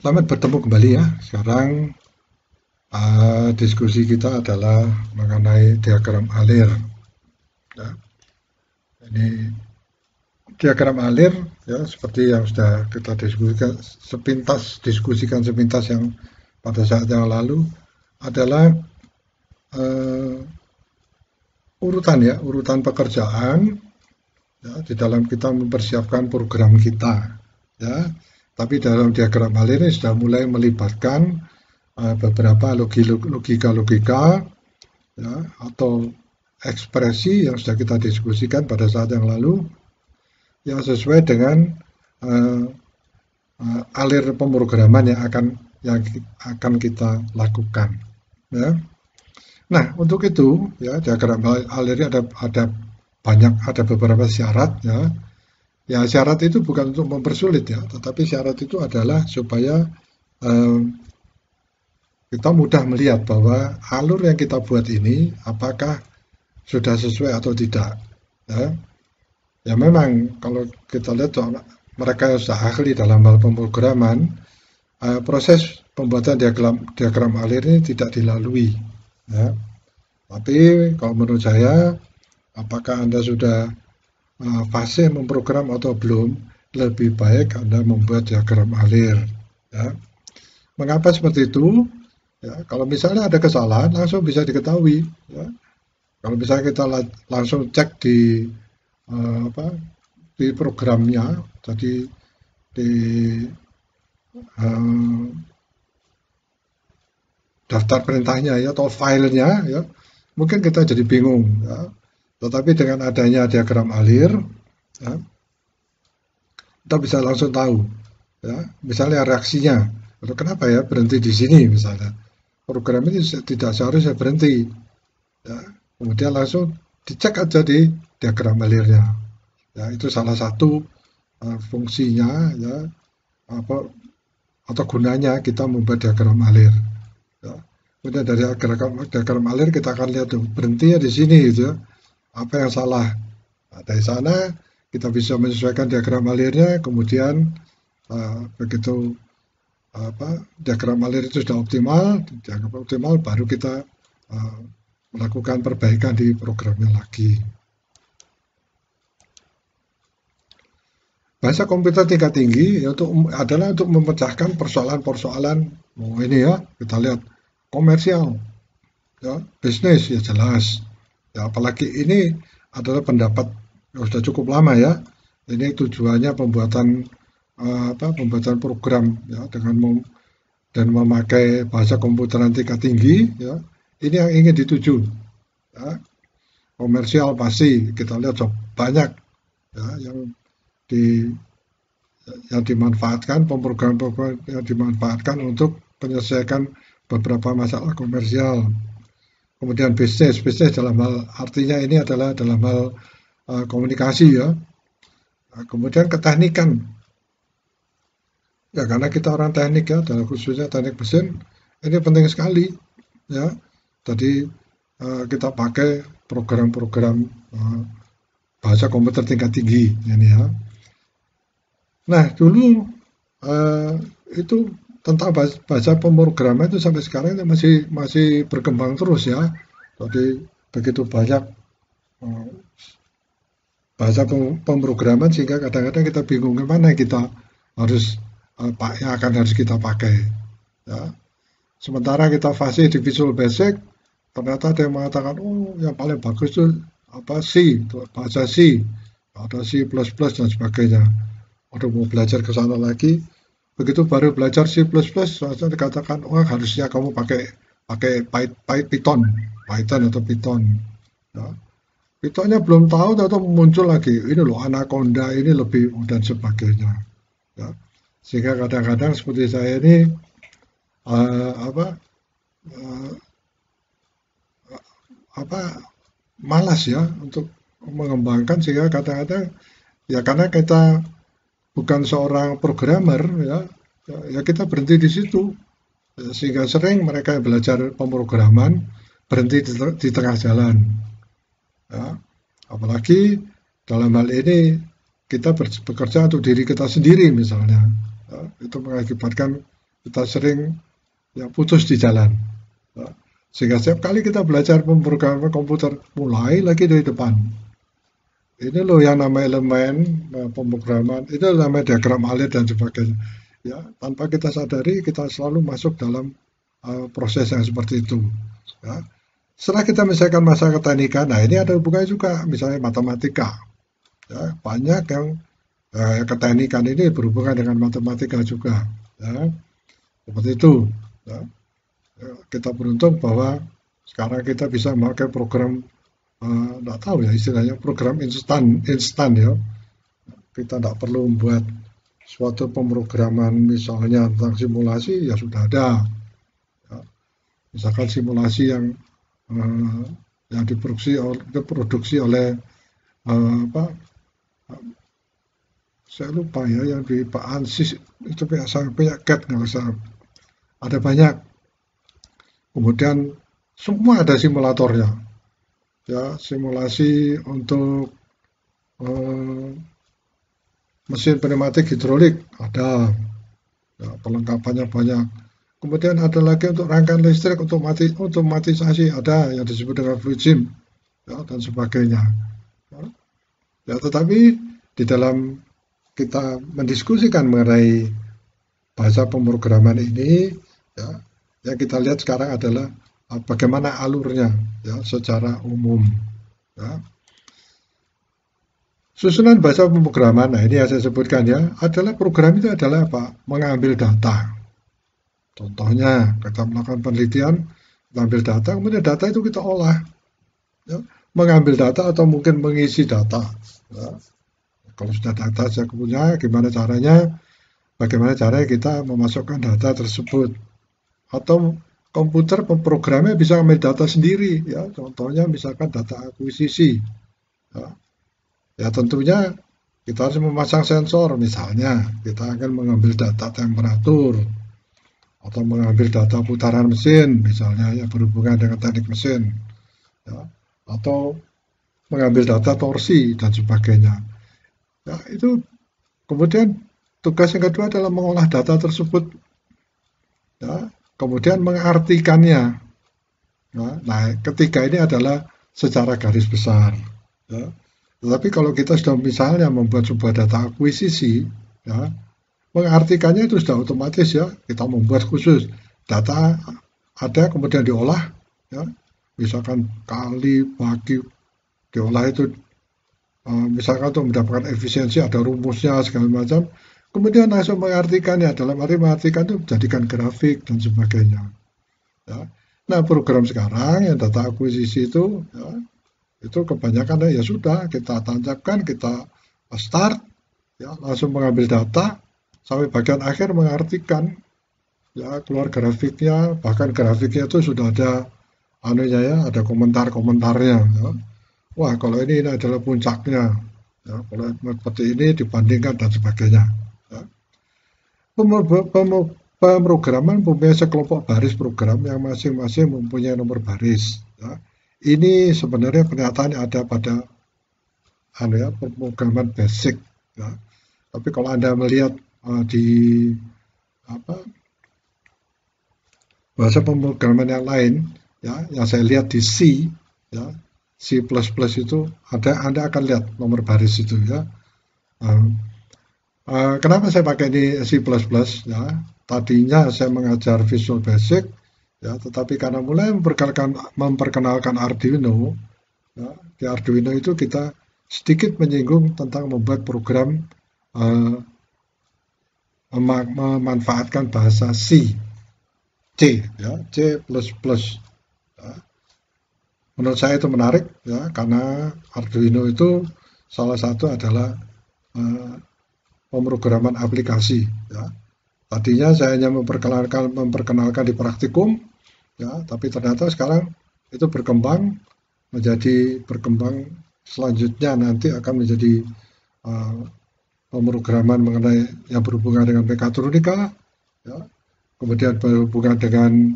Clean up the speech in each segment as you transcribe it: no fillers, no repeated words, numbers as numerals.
Selamat bertemu kembali ya. Sekarang diskusi kita adalah mengenai diagram alir. Ya. Ini diagram alir ya seperti yang sudah kita diskusikan sepintas yang pada saat yang lalu adalah uh, urutan pekerjaan ya, di dalam kita mempersiapkan program kita ya. Tapi dalam diagram alir ini sudah mulai melibatkan beberapa logika-logika ya, atau ekspresi yang sudah kita diskusikan pada saat yang lalu yang sesuai dengan uh, alir pemrograman yang akan kita lakukan ya. Nah, untuk itu ya diagram alir ini ada beberapa syarat ya. Ya, syarat itu bukan untuk mempersulit ya, tetapi syarat itu adalah supaya kita mudah melihat bahwa alur yang kita buat ini apakah sudah sesuai atau tidak. Ya, ya memang kalau kita lihat mereka yang sudah ahli dalam hal pemrograman, proses pembuatan diagram alir ini tidak dilalui. Ya. Tapi kalau menurut saya, apakah Anda sudah fase memprogram atau belum, lebih baik Anda membuat diagram alir. Ya. Mengapa seperti itu? Ya, kalau misalnya ada kesalahan, langsung bisa diketahui. Ya. Kalau misalnya kita langsung cek di programnya, jadi di daftar perintahnya ya atau filenya ya, mungkin kita jadi bingung. Ya. Tetapi dengan adanya diagram alir, ya, kita bisa langsung tahu. Ya, misalnya reaksinya, atau kenapa ya berhenti di sini misalnya. Program ini tidak seharusnya berhenti. Ya, kemudian langsung dicek aja di diagram alirnya. Ya, itu salah satu fungsinya ya atau gunanya kita membuat diagram alir. Ya. Kemudian dari diagram alir kita akan lihat berhenti ya di sini gitu ya. Apa yang salah? Nah, dari sana kita bisa menyesuaikan diagram alirnya, kemudian begitu diagram alir itu sudah dianggap optimal, baru kita melakukan perbaikan di programnya lagi. Bahasa komputer tingkat tinggi adalah untuk memecahkan persoalan-persoalan ini ya, kita lihat komersial, ya, bisnis ya jelas. Ya, apalagi ini adalah pendapat yang sudah cukup lama ya. Ini tujuannya pembuatan program ya dan memakai bahasa komputeran tingkat tinggi ya. Ini yang ingin dituju. Ya. Komersial pasti kita lihat banyak ya, yang dimanfaatkan pemrogram-pemrogram yang dimanfaatkan untuk menyelesaikan beberapa masalah komersial. Kemudian bisnis dalam hal artinya ini adalah dalam hal komunikasi ya. Kemudian keteknikan. Ya karena kita orang teknik ya, dalam khususnya teknik mesin, ini penting sekali ya. Jadi kita pakai program-program bahasa komputer tingkat tinggi ini ya. Nah dulu itu tentang bahasa pemrograman itu sampai sekarang masih berkembang terus ya. Jadi begitu banyak bahasa pemrograman sehingga kadang-kadang kita bingung kemana kita harus harus kita pakai. Ya. Sementara kita fase di Visual Basic, ternyata ada yang mengatakan, oh yang paling bagus itu bahasa C, atau C++ dan sebagainya. Udah mau belajar ke sana lagi, begitu baru belajar C++, langsung dikatakan, oh harusnya kamu pakai Python atau Python. Ya. Pythonnya belum tahu, atau muncul lagi, ini loh Anaconda, ini lebih dan sebagainya. Ya. Sehingga kadang-kadang seperti saya ini malas ya untuk mengembangkan, sehingga kadang-kadang ya karena kita bukan seorang programmer ya kita berhenti di situ, sehingga sering mereka yang belajar pemrograman berhenti di tengah jalan ya. Apalagi dalam hal ini kita bekerja untuk diri kita sendiri misalnya ya, itu mengakibatkan kita sering ya putus di jalan. Ya. Sehingga setiap kali kita belajar pemrograman komputer, mulai lagi dari depan. Ini loh yang namanya elemen pemrograman, itu namanya diagram alit dan sebagainya. Ya, tanpa kita sadari kita selalu masuk dalam proses yang seperti itu. Ya. Setelah kita misalkan masalah keteknikan, nah ini ada hubungannya juga, misalnya matematika. Ya, banyak yang keteknikan ini berhubungan dengan matematika juga. Ya. Seperti itu. Ya. Kita beruntung bahwa sekarang kita bisa memakai program nggak tahu ya istilahnya program instan ya. Kita tidak perlu membuat suatu pemrograman misalnya tentang simulasi ya sudah ada. Ya. Misalkan simulasi yang diproduksi oleh apa? Saya lupa ya yang di Pak Ansis itu punya CAT nggak usah. Ada banyak. Kemudian semua ada simulatornya. Ya, simulasi untuk mesin pneumatik hidrolik ada, ya, perlengkapannya banyak. Kemudian ada lagi untuk rangkaian listrik otomatisasi ada yang disebut dengan fluid sim, ya, dan sebagainya. Ya, tetapi di dalam kita mendiskusikan mengenai bahasa pemrograman ini, ya, yang kita lihat sekarang adalah bagaimana alurnya ya secara umum. Ya. Susunan bahasa pemrograman, nah ini yang saya sebutkan ya, adalah program itu adalah apa? Mengambil data. Contohnya kita melakukan penelitian, mengambil data, kemudian data itu kita olah. Ya. Mengambil data atau mungkin mengisi data. Ya. Kalau sudah data saya punya, gimana caranya? Bagaimana caranya kita memasukkan data tersebut? Atau komputer pemprogramnya bisa ambil data sendiri, ya. Contohnya misalkan data akuisisi. Ya, tentunya kita harus memasang sensor, misalnya kita akan mengambil data temperatur atau mengambil data putaran mesin, misalnya yang berhubungan dengan teknik mesin, ya. Atau mengambil data torsi dan sebagainya. Ya, itu kemudian tugas yang kedua adalah mengolah data tersebut. Ya, kemudian mengartikannya. Nah, ketiga ini adalah secara garis besar. Ya. Tetapi kalau kita sudah misalnya membuat sebuah data akuisisi, ya, mengartikannya itu sudah otomatis ya. Kita membuat khusus data ada kemudian diolah, ya. Misalkan kali bagi diolah itu, misalkan untuk mendapatkan efisiensi ada rumusnya segala macam. Kemudian langsung mengartikannya, dalam arti mengartikan itu jadikan grafik dan sebagainya. Ya. Nah, program sekarang yang data akuisisi itu, ya, itu kebanyakan ya sudah kita tancapkan, kita start, ya, langsung mengambil data sampai bagian akhir mengartikan, ya, keluar grafiknya, bahkan grafiknya itu sudah ada anunya ya, ada komentar-komentarnya. Ya. Wah, kalau ini adalah puncaknya, ya, kalau seperti ini dibandingkan dan sebagainya. Pemrograman mempunyai sekelompok baris program yang masing-masing mempunyai nomor baris. Ya. Ini sebenarnya pernyataan ada pada pemrograman basic. Ya. Tapi kalau Anda melihat di bahasa pemrograman yang lain, ya, yang saya lihat di C, ya, C++ itu Anda akan lihat nomor baris itu ya. Kenapa saya pakai ini C++? Ya, tadinya saya mengajar Visual Basic, ya, tetapi karena mulai memperkenalkan Arduino, ya, di Arduino itu kita sedikit menyinggung tentang membuat program memanfaatkan bahasa C, ya, C++. Ya. Menurut saya itu menarik, ya, karena Arduino itu salah satu adalah pemrograman aplikasi. Ya. Tadinya saya hanya memperkenalkan di praktikum, ya, tapi ternyata sekarang itu berkembang selanjutnya nanti akan menjadi pemrograman mengenai yang berhubungan dengan mekatronika, ya, kemudian berhubungan dengan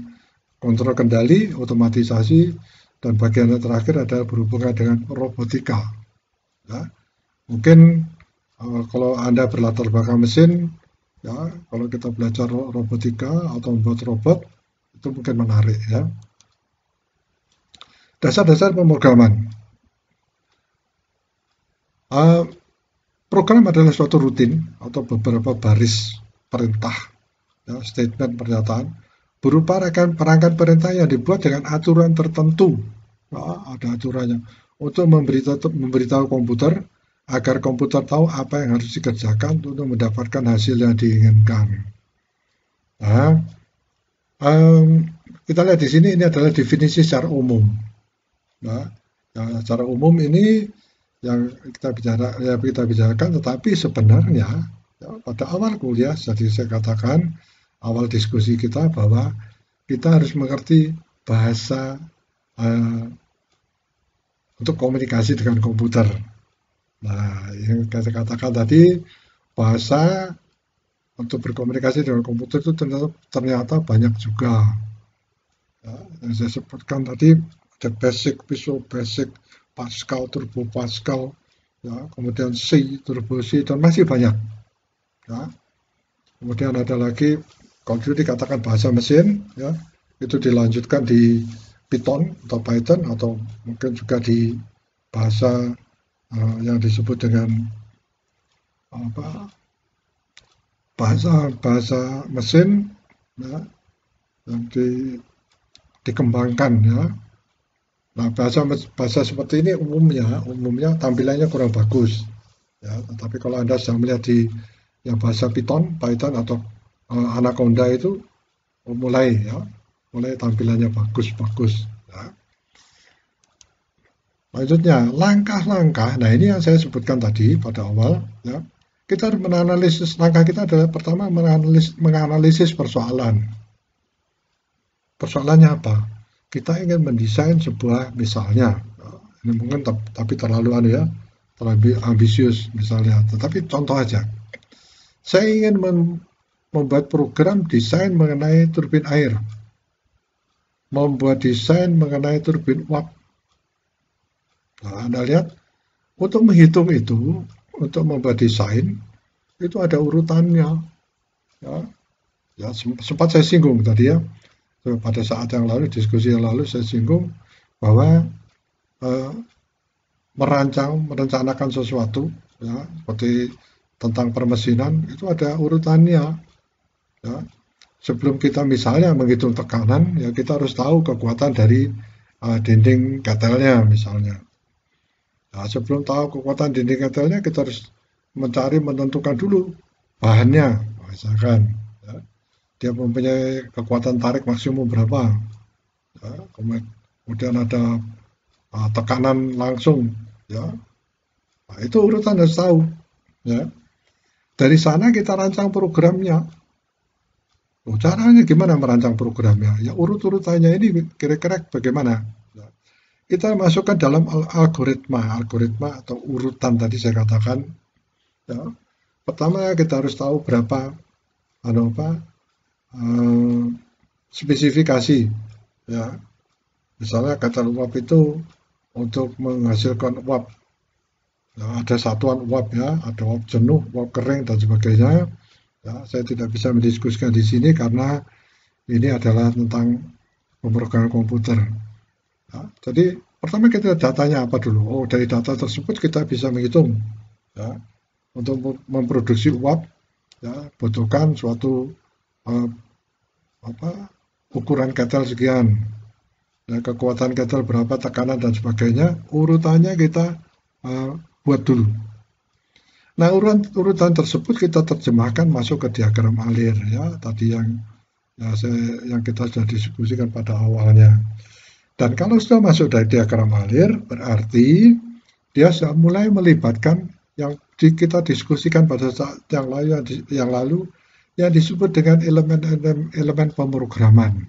kontrol kendali, otomatisasi, dan bagian yang terakhir adalah berhubungan dengan robotika. Ya. Mungkin kalau Anda berlatar belakang mesin, Ya, kalau kita belajar robotika atau membuat robot itu mungkin menarik ya. Dasar-dasar pemrograman. Program adalah suatu rutin atau beberapa baris perintah, ya, statement pernyataan berupa perangkat perintah yang dibuat dengan aturan tertentu. Ya, ada aturannya untuk memberitahu komputer agar komputer tahu apa yang harus dikerjakan untuk mendapatkan hasil yang diinginkan. Nah, kita lihat di sini, ini adalah definisi secara umum. Nah, secara umum ini yang kita bicarakan, tetapi sebenarnya ya, pada awal kuliah, jadi saya katakan awal diskusi kita bahwa kita harus mengerti bahasa untuk komunikasi dengan komputer. Nah, yang saya katakan tadi, bahasa untuk berkomunikasi dengan komputer itu ternyata banyak juga. Ya, yang saya sebutkan tadi ada basic, Visual Basic, Pascal, Turbo Pascal, ya, kemudian C, Turbo C, dan masih banyak. Ya. Kemudian ada lagi, kalau dulu dikatakan bahasa mesin, ya, itu dilanjutkan di Python atau mungkin juga di bahasa yang disebut dengan bahasa mesin, ya, yang dikembangkan, ya. Nah, bahasa seperti ini umumnya tampilannya kurang bagus, ya. Tetapi kalau Anda sudah melihat di yang bahasa Python atau Anaconda itu mulai tampilannya bagus. Ya. Lanjutnya, langkah-langkah. Nah, ini yang saya sebutkan tadi pada awal, ya. Kita harus menganalisis, langkah kita adalah pertama menganalisis persoalan. Persoalannya apa? Kita ingin mendesain sebuah, misalnya, ini mungkin tapi terlalu ambisius misalnya. Tetapi contoh aja, saya ingin membuat program desain mengenai turbin air, membuat desain mengenai turbin uap. Nah, Anda lihat, untuk menghitung itu, untuk membuat desain, itu ada urutannya. Ya, sempat saya singgung tadi ya, pada saat yang lalu, diskusi yang lalu saya singgung bahwa merencanakan sesuatu, ya, seperti tentang permesinan, itu ada urutannya. Ya. Sebelum kita misalnya menghitung tekanan, ya kita harus tahu kekuatan dari dinding ketelnya misalnya. Nah, sebelum tahu kekuatan dinding ketelnya, kita harus menentukan dulu bahannya, misalkan. Ya. Dia mempunyai kekuatan tarik maksimum berapa. Ya. Kemudian ada tekanan langsung. Ya. Nah, itu urutan harus tahu. Ya. Dari sana kita rancang programnya. Caranya gimana merancang programnya? Ya urut-urutannya ini kira-kira bagaimana? Ya. Kita masukkan dalam algoritma atau urutan tadi saya katakan. Ya. Pertama kita harus tahu berapa spesifikasi. Ya. Misalnya ketel uap itu untuk menghasilkan uap. Ya, ada satuan uap ya, ada uap jenuh, uap kering dan sebagainya. Ya, saya tidak bisa mendiskusikan di sini karena ini adalah tentang pemrograman komputer. Ya, jadi pertama kita datanya apa dulu? Oh, dari data tersebut kita bisa menghitung. Ya, untuk memproduksi uap, ya, butuhkan suatu ukuran ketel sekian. Ya, kekuatan ketel berapa, tekanan dan sebagainya. Urutannya kita buat dulu. Nah, urutan tersebut kita terjemahkan masuk ke diagram alir ya, tadi yang kita sudah diskusikan pada awalnya. Dan kalau sudah masuk dari diagram alir, berarti dia sudah mulai melibatkan yang kita diskusikan pada saat yang lalu yang disebut dengan elemen pemrograman.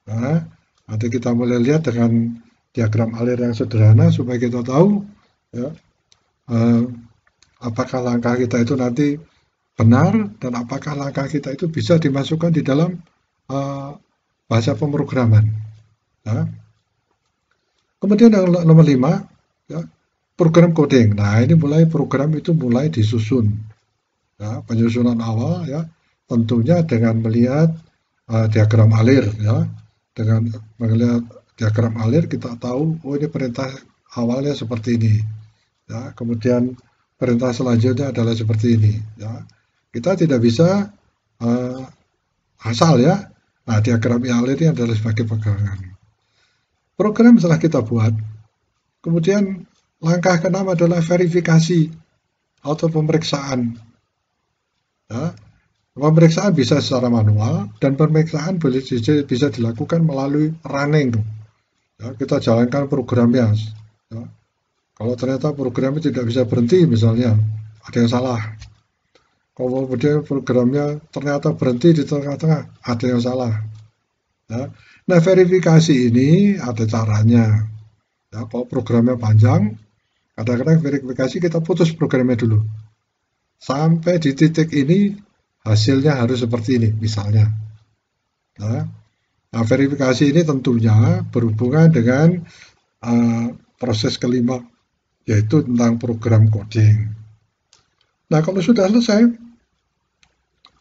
Nah, nanti kita mulai lihat dengan diagram alir yang sederhana supaya kita tahu ya, apakah langkah kita itu nanti benar dan apakah langkah kita itu bisa dimasukkan di dalam bahasa pemrograman. Ya. Kemudian yang nomor 5, ya, program coding. Nah, ini program itu mulai disusun. ya, penyusunan awal ya, tentunya dengan melihat diagram alir ya. Dengan melihat diagram alir kita tahu oh ini perintah awalnya seperti ini ya, kemudian perintah selanjutnya adalah seperti ini ya. Kita tidak bisa asal ya. Nah, diagram alir ini adalah sebagai pegangan. Program setelah kita buat, kemudian langkah keenam adalah verifikasi atau pemeriksaan. Ya, pemeriksaan bisa secara manual dan pemeriksaan bisa dilakukan melalui running. Ya, kita jalankan programnya. Ya. Kalau ternyata programnya tidak bisa berhenti, misalnya ada yang salah. Kalau kemudian programnya ternyata berhenti di tengah-tengah, ada yang salah. Ya. Nah, verifikasi ini ada caranya. Ya, kalau programnya panjang, kadang-kadang verifikasi kita putus programnya dulu. Sampai di titik ini hasilnya harus seperti ini, misalnya. Nah, verifikasi ini tentunya berhubungan dengan proses kelima, yaitu tentang program coding. Nah, kalau sudah selesai,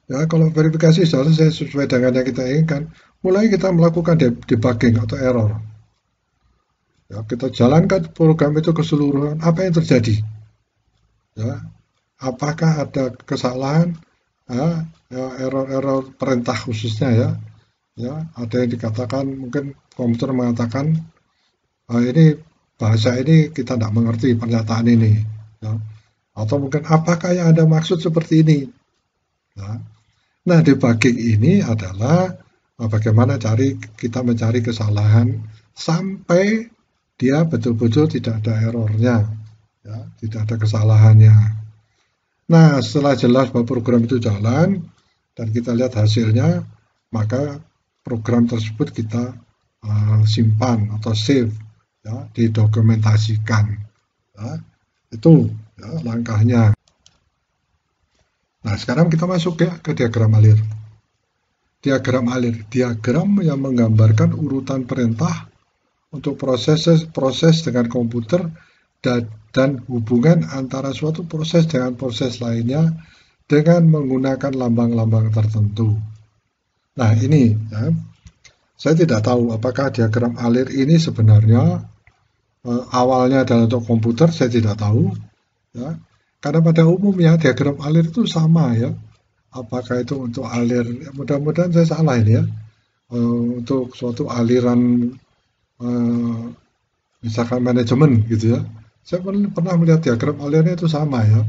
ya kalau verifikasi sudah selesai sesuai dengan yang kita inginkan, mulai kita melakukan debugging atau error. Ya, kita jalankan program itu keseluruhan, apa yang terjadi? Ya, apakah ada kesalahan? Ya, error-error perintah khususnya ya. Ya, ada yang dikatakan mungkin komputer mengatakan ini bahasa ini kita tidak mengerti pernyataan ini. Ya. Atau mungkin apakah yang Anda maksud seperti ini? Ya. Nah, debugging ini adalah bagaimana kita mencari kesalahan sampai dia betul-betul tidak ada errornya, ya, tidak ada kesalahannya. Nah, setelah jelas bahwa program itu jalan dan kita lihat hasilnya, maka program tersebut kita simpan atau save, ya, didokumentasikan. Ya, itu ya, langkahnya. Nah, sekarang kita masuk ya ke diagram alir. Diagram alir, diagram yang menggambarkan urutan perintah untuk proses dengan komputer dan hubungan antara suatu proses dengan proses lainnya dengan menggunakan lambang-lambang tertentu. Nah, ini ya, saya tidak tahu apakah diagram alir ini sebenarnya awalnya adalah untuk komputer, saya tidak tahu ya. Karena pada umumnya diagram alir itu sama ya. Apakah itu untuk alir, mudah-mudahan saya salah ini ya, untuk suatu aliran misalkan manajemen gitu ya. Saya pernah melihat diagram alirnya itu sama ya,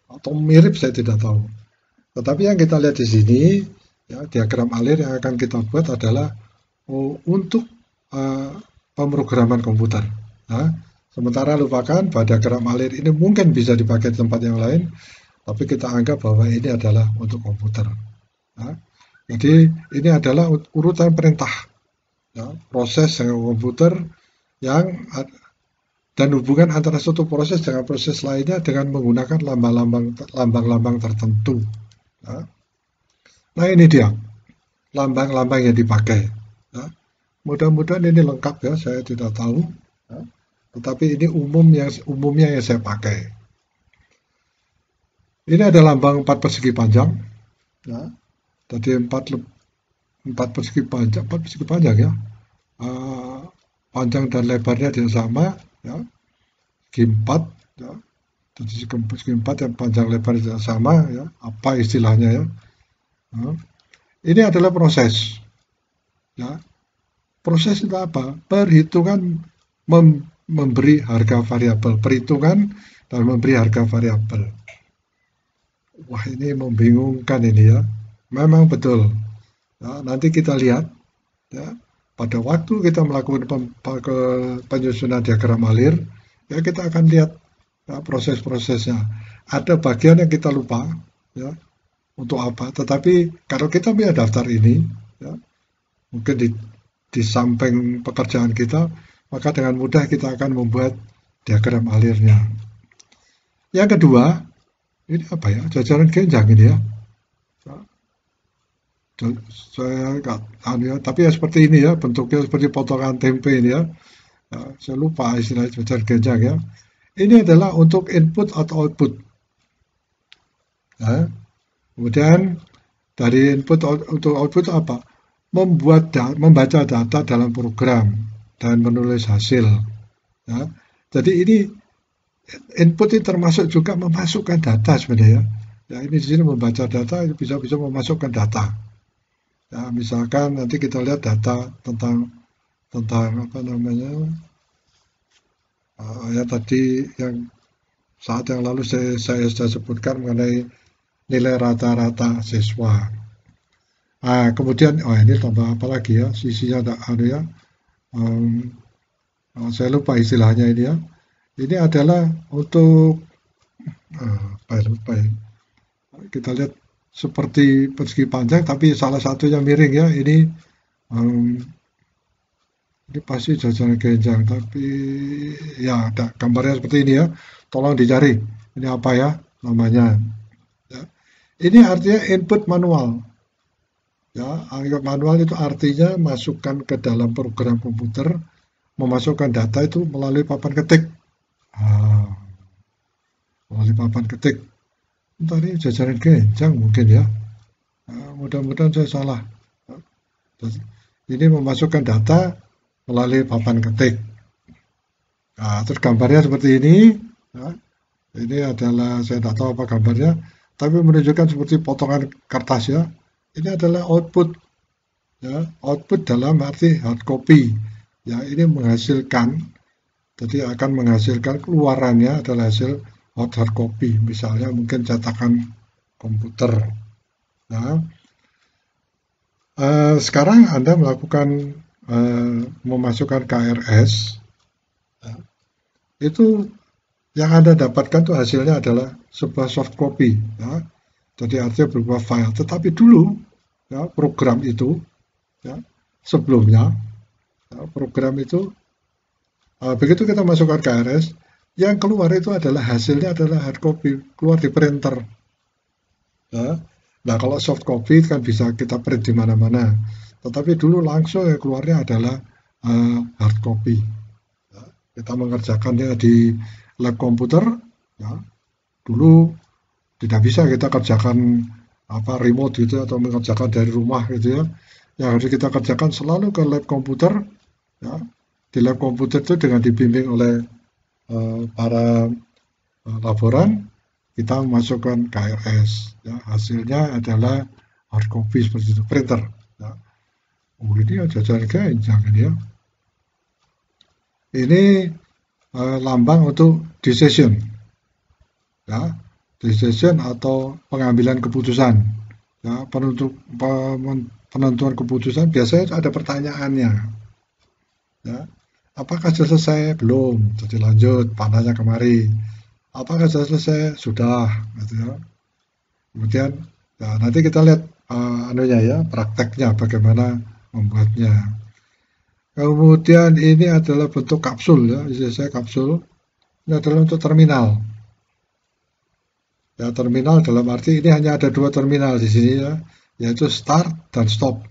atau mirip saya tidak tahu. Tetapi yang kita lihat di sini ya, diagram alir yang akan kita buat adalah untuk pemrograman komputer. Nah, sementara lupakan bahwa diagram alir ini mungkin bisa dipakai di tempat yang lain, tapi kita anggap bahwa ini adalah untuk komputer. Nah, jadi ini adalah urutan perintah, ya, proses dengan komputer yang dan hubungan antara suatu proses dengan proses lainnya dengan menggunakan lambang-lambang tertentu. Nah, ini dia lambang-lambang yang dipakai. Ya. Mudah-mudahan ini lengkap ya, saya tidak tahu. Ya. Tetapi ini umumnya yang saya pakai. Ini ada lambang 4 persegi panjang. Ya. Tadi 4 persegi panjang ya. Panjang dan lebarnya tidak sama. Ya. Segi 4 ya. Jadi segi 4 yang panjang lebar tidak sama ya. Apa istilahnya ya? Ya. Ini adalah proses. Ya. Proses itu apa? Perhitungan memberi harga variabel. Perhitungan dan memberi harga variabel. Wah, ini membingungkan ini ya. Memang betul. Ya, nanti kita lihat ya, pada waktu kita melakukan penyusunan diagram alir, ya kita akan lihat ya, proses-prosesnya. Ada bagian yang kita lupa ya, untuk apa. Tetapi kalau kita punya daftar ini, ya, mungkin di samping pekerjaan kita, maka dengan mudah kita akan membuat diagram alirnya. Yang kedua, ini apa ya? Jajaran genjang ini ya. Saya nggak tahu ya, tapi ya seperti ini ya, bentuknya seperti potongan tempe ini ya. Ya, saya lupa istilah jajaran genjang ya. Ini adalah untuk input atau output. Ya. Kemudian dari input untuk output itu apa? Membaca data dalam program dan menulis hasil. Ya. Jadi ini input ini termasuk juga memasukkan data sebenarnya. Ya, ini di sini membaca data, bisa memasukkan data. Ya, misalkan nanti kita lihat data tentang apa namanya, ya tadi yang saat yang lalu saya sudah sebutkan mengenai nilai rata-rata siswa. Kemudian, ini tambah apa lagi ya, sisinya ada ya, saya lupa istilahnya ini ya. Ini adalah untuk lupa ya. Kita lihat seperti persegi panjang, tapi salah satunya miring ya. Um, ini pasti jajaran genjang, tapi ya ada gambarnya seperti ini ya. Tolong dicari. Ini apa ya namanya? Ya. Ini artinya input manual. Ya, input manual itu artinya masukkan ke dalam program komputer, memasukkan data itu melalui papan ketik. Melalui papan ketik. Tadi jajaran genjang mungkin ya. Mudah-mudahan saya salah. Ini memasukkan data melalui papan ketik. Terus gambarnya seperti ini. Ini adalah, saya tidak tahu apa gambarnya, tapi menunjukkan seperti potongan kertas ya. Ini adalah output. Ya, output dalam arti hard copy. Ya, ini menghasilkan, jadi akan menghasilkan keluarannya adalah hasil hard copy. Misalnya mungkin cetakan komputer. Nah, sekarang Anda melakukan memasukkan KRS, itu yang Anda dapatkan tuh hasilnya adalah sebuah soft copy, ya. Jadi artinya berupa file. Tetapi dulu, ya, program itu, ya, sebelumnya, ya, program itu begitu kita masukkan KRS, yang keluar itu adalah hasilnya adalah hard copy, keluar di printer. Ya. Nah, kalau soft copy kan bisa kita print di mana-mana. Tetapi dulu langsung yang keluarnya adalah hard copy. Ya. Kita mengerjakannya di lab komputer. Ya. Dulu tidak bisa kita kerjakan apa remote gitu atau mengerjakan dari rumah gitu ya. Yang harus kita kerjakan selalu ke lab komputer. Ya. Di lab komputer itu dengan dibimbing oleh para laboran, kita memasukkan KRS, ya, hasilnya adalah hard copy seperti itu, printer. Ya. Ini ya jajaran genjang ini ya. Ini lambang untuk decision, ya, decision atau pengambilan keputusan. Ya, penentuan keputusan biasanya ada pertanyaannya. Ya, apakah sudah selesai? Belum. Jadi lanjut, panahnya kemari. Apakah sudah selesai? Sudah. Gitu ya. Kemudian ya, nanti kita lihat ya, prakteknya bagaimana membuatnya. Kemudian ini adalah bentuk kapsul ya, istilah saya kapsul. Ini adalah untuk terminal. Ya, terminal dalam arti ini hanya ada dua terminal di sini ya, yaitu start dan stop.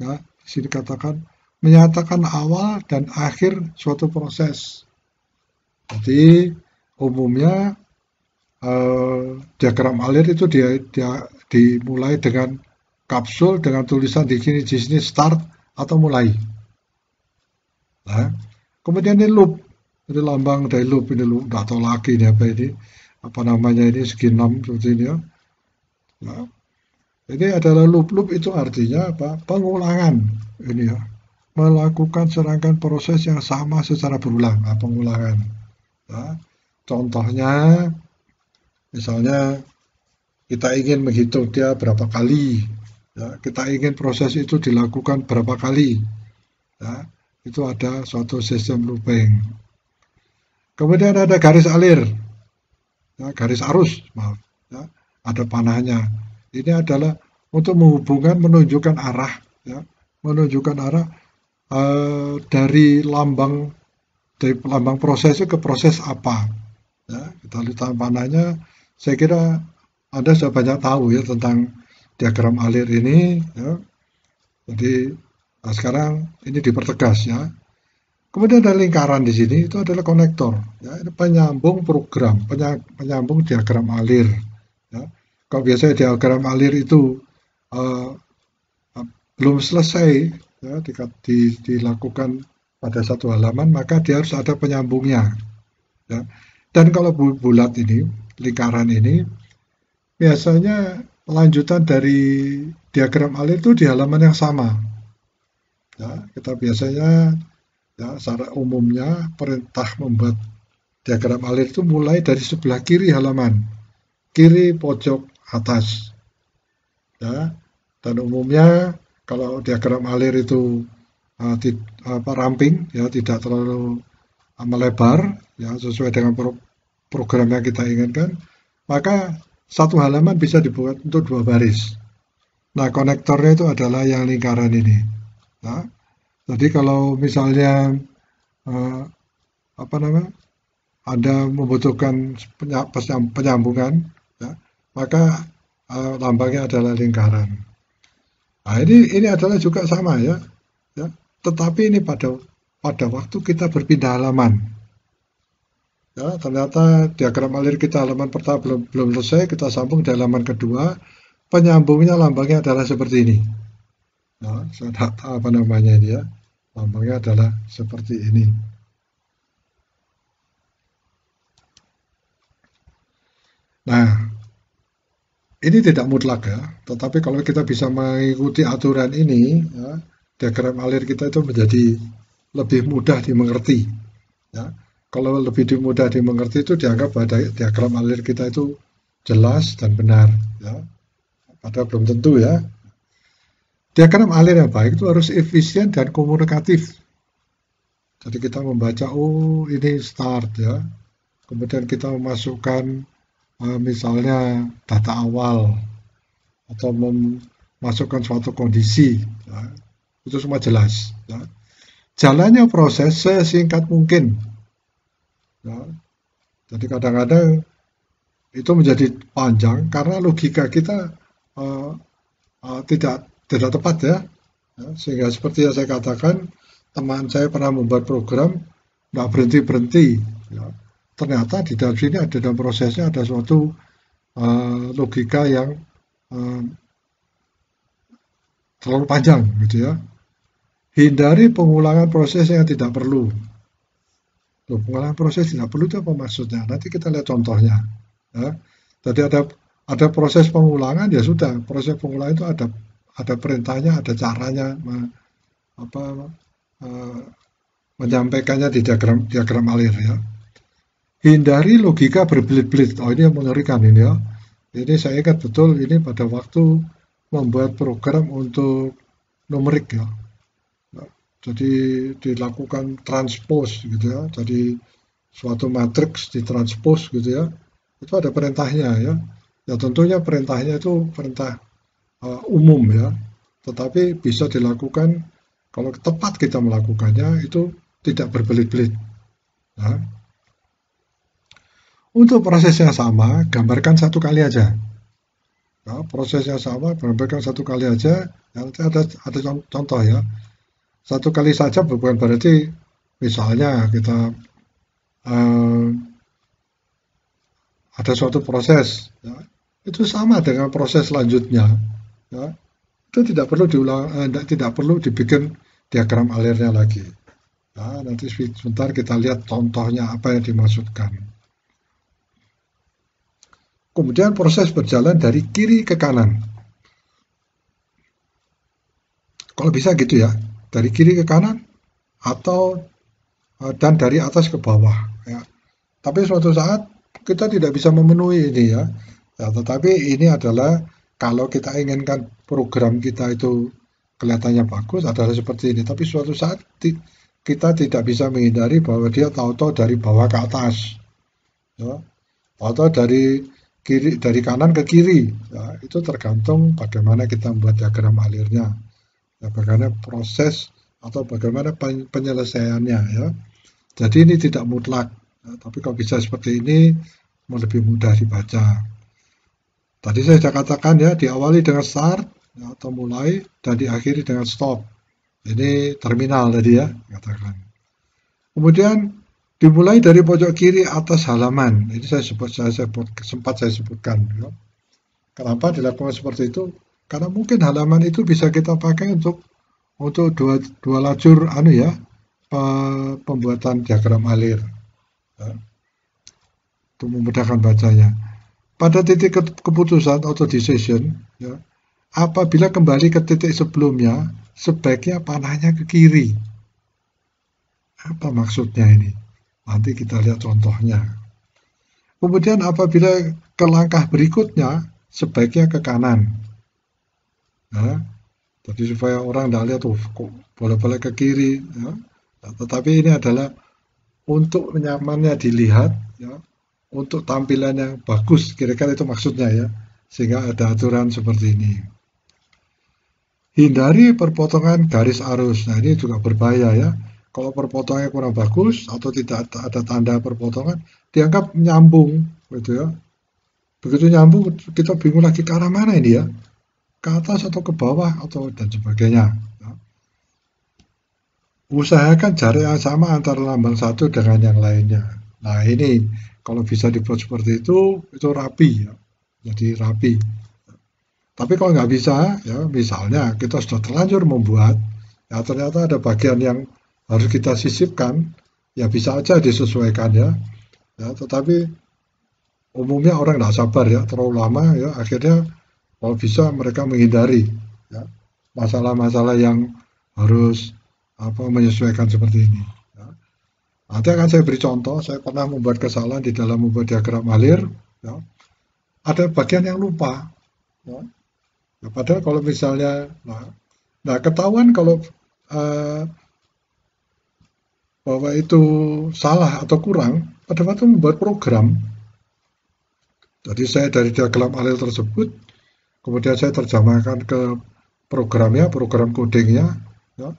Ya, di sini katakan menyatakan awal dan akhir suatu proses. Jadi umumnya diagram alir itu dia dimulai dengan kapsul dengan tulisan di sini start atau mulai. Nah, kemudian ini loop, ini lambang dari loop, ini loop, nggak tahu lagi ini apa namanya ini segi 6 seperti ini ya. Nah, ini adalah loop itu artinya apa? Pengulangan ini ya, melakukan serangkaian proses yang sama secara berulang, pengulangan. Nah, contohnya, misalnya kita ingin menghitung dia berapa kali, ya, kita ingin proses itu dilakukan berapa kali, ya, itu ada suatu sistem looping. Kemudian ada garis alir, ya, garis arus, maaf, ya, ada panahnya. Ini adalah untuk menunjukkan arah, ya, menunjukkan arah dari lambang proses ke proses apa. Ya, kita lihat panahnya. Saya kira Anda sudah banyak tahu ya tentang diagram alir ini. Ya. Jadi sekarang ini dipertegas ya. Kemudian ada lingkaran di sini, itu adalah konektor. Ya, ini penyambung program, penyambung diagram alir. Ya. Kalau biasanya diagram alir itu uh, belum selesai ya, dilakukan pada satu halaman, maka dia harus ada penyambungnya. Ya. Dan kalau bulat ini, lingkaran ini, biasanya lanjutan dari diagram alir itu di halaman yang sama. Ya, kita biasanya ya, secara umumnya perintah membuat diagram alir itu mulai dari sebelah kiri halaman, kiri pojok atas. Ya, dan umumnya kalau diagram alir itu ramping, ya tidak terlalu melebar, ya sesuai dengan program yang kita inginkan, maka satu halaman bisa dibuat untuk 2 baris. Nah, konektornya itu adalah yang lingkaran ini. Nah, jadi kalau misalnya Anda membutuhkan penyambungan, ya, maka lambangnya adalah lingkaran. Nah, ini adalah juga sama ya. Tetapi ini pada waktu kita berpindah halaman. Ya, ternyata diagram alir kita halaman pertama belum selesai, kita sambung di halaman kedua, penyambungnya lambangnya adalah seperti ini. Nah, saya tidak tahu apa namanya ini ya. Lambangnya adalah seperti ini. Nah, ini tidak mutlak ya, tetapi kalau kita bisa mengikuti aturan ini, ya, diagram alir kita itu menjadi lebih mudah dimengerti. Ya. Kalau lebih mudah dimengerti itu dianggap bahwa diagram alir kita itu jelas dan benar. Ya. Padahal belum tentu ya. Diagram alir yang baik itu harus efisien dan komunikatif. Jadi kita membaca, oh ini start ya. Kemudian kita memasukkan misalnya data awal atau memasukkan suatu kondisi. Ya. Itu semua jelas. Ya. Jalannya proses sesingkat mungkin. Ya. Jadi kadang-kadang itu menjadi panjang karena logika kita tidak tepat ya. Sehingga seperti yang saya katakan, teman saya pernah membuat program nggak berhenti-berhenti. Ya. Ternyata di dalam sini dalam prosesnya ada suatu logika yang terlalu panjang gitu ya. Hindari pengulangan proses yang tidak perlu. Loh, pengulangan proses tidak perlu itu apa maksudnya? Nanti kita lihat contohnya. Ya. Jadi ada proses pengulangan ya sudah. Proses pengulangan itu ada perintahnya, ada caranya menyampaikannya di diagram alir ya. Hindari logika berbelit-belit. Oh, ini yang mengerikan ini ya. Ini saya ingat betul ini pada waktu membuat program untuk numerik ya. Jadi dilakukan transpose gitu ya. Jadi suatu matriks ditranspose gitu ya. Itu ada perintahnya ya. Ya tentunya perintahnya itu perintah umum ya. Tetapi bisa dilakukan kalau tepat kita melakukannya itu tidak berbelit-belit. Ya. Untuk proses yang sama, gambarkan satu kali aja. Ya, proses yang sama, gambarkan satu kali aja. Ya, nanti ada contoh ya. Satu kali saja bukan berarti misalnya kita ada suatu proses. Ya, itu sama dengan proses selanjutnya. Ya, itu tidak perlu diulang, tidak perlu dibikin diagram alirnya lagi. Ya, nanti sebentar kita lihat contohnya apa yang dimaksudkan. Kemudian proses berjalan dari kiri ke kanan. Kalau bisa gitu ya, dari kiri ke kanan atau dan dari atas ke bawah. Ya. Tapi suatu saat kita tidak bisa memenuhi ini ya. Ya, tetapi ini adalah kalau kita inginkan program kita itu kelihatannya bagus adalah seperti ini. Tapi suatu saat kita tidak bisa menghindari bahwa dia tahu-tahu dari bawah ke atas. Ya. Atau dari kanan ke kiri. Ya, itu tergantung bagaimana kita membuat diagram alirnya. Ya, bagaimana proses atau bagaimana penyelesaiannya ya. Jadi ini tidak mutlak. Ya, tapi kalau bisa seperti ini lebih mudah dibaca. Tadi saya sudah katakan ya, diawali dengan start ya, atau mulai dan diakhiri dengan stop. Ini terminal tadi ya, katakan. Kemudian dimulai dari pojok kiri atas halaman. Ini sempat saya sebutkan. Ya. Kenapa dilakukan seperti itu? Karena mungkin halaman itu bisa kita pakai untuk dua lajur pembuatan diagram alir, ya, untuk memudahkan bacanya. Pada titik keputusan atau decision, ya, apabila kembali ke titik sebelumnya, sebaiknya panahnya ke kiri. Apa maksudnya ini? Nanti kita lihat contohnya. Kemudian apabila ke langkah berikutnya, sebaiknya ke kanan. Ya, jadi supaya orang tidak lihat, kok boleh-boleh ke kiri. Ya. Nah, tetapi ini adalah untuk nyamannya dilihat, ya, untuk tampilan yang bagus, kira-kira itu maksudnya ya, sehingga ada aturan seperti ini. Hindari perpotongan garis arus. Nah ini juga berbahaya ya. Kalau perpotongannya kurang bagus atau tidak ada tanda perpotongan, dianggap nyambung, gitu ya. Begitu nyambung, kita bingung lagi ke arah mana ini ya, ke atas atau ke bawah atau dan sebagainya. Ya. Usahakan jarak yang sama antara lambang satu dengan yang lainnya. Nah ini kalau bisa dibuat seperti itu rapi ya. Jadi rapi. Tapi kalau nggak bisa, ya misalnya kita sudah terlanjur membuat, ya ternyata ada bagian yang harus kita sisipkan, ya bisa aja disesuaikan ya. Ya tetapi umumnya orang nggak sabar ya, terlalu lama ya, akhirnya kalau bisa mereka menghindari ya masalah-masalah yang harus menyesuaikan seperti ini. Ya. Nanti akan saya beri contoh, saya pernah membuat kesalahan di dalam membuat diagram alir, ya. Ada bagian yang lupa. Ya. Nah, padahal kalau misalnya, ketahuan kalau bahwa itu salah atau kurang pada waktu membuat program. Jadi saya dari diagram alir tersebut, kemudian saya terjemahkan ke programnya, program codingnya. Ya.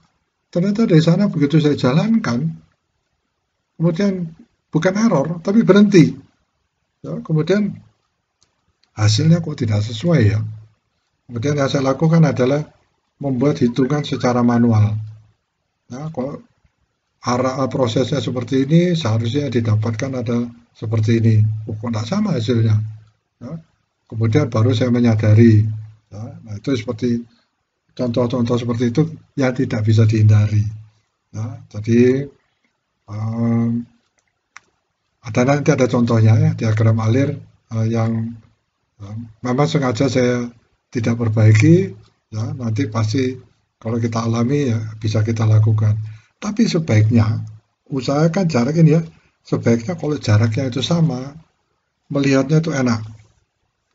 Ternyata dari sana begitu saya jalankan, kemudian bukan error, tapi berhenti. Ya, kemudian hasilnya kok tidak sesuai ya. Kemudian yang saya lakukan adalah membuat hitungan secara manual. Nah, kalau prosesnya seperti ini, seharusnya didapatkan ada seperti ini. Kok tidak sama hasilnya? Ya. Kemudian baru saya menyadari. Ya. Nah, itu seperti contoh-contoh seperti itu yang tidak bisa dihindari. Ya. Jadi nanti ada contohnya ya, diagram alir yang memang sengaja saya tidak perbaiki, ya nanti pasti kalau kita alami ya bisa kita lakukan. Tapi sebaiknya usahakan jarak ini ya, sebaiknya kalau jaraknya itu sama, melihatnya itu enak.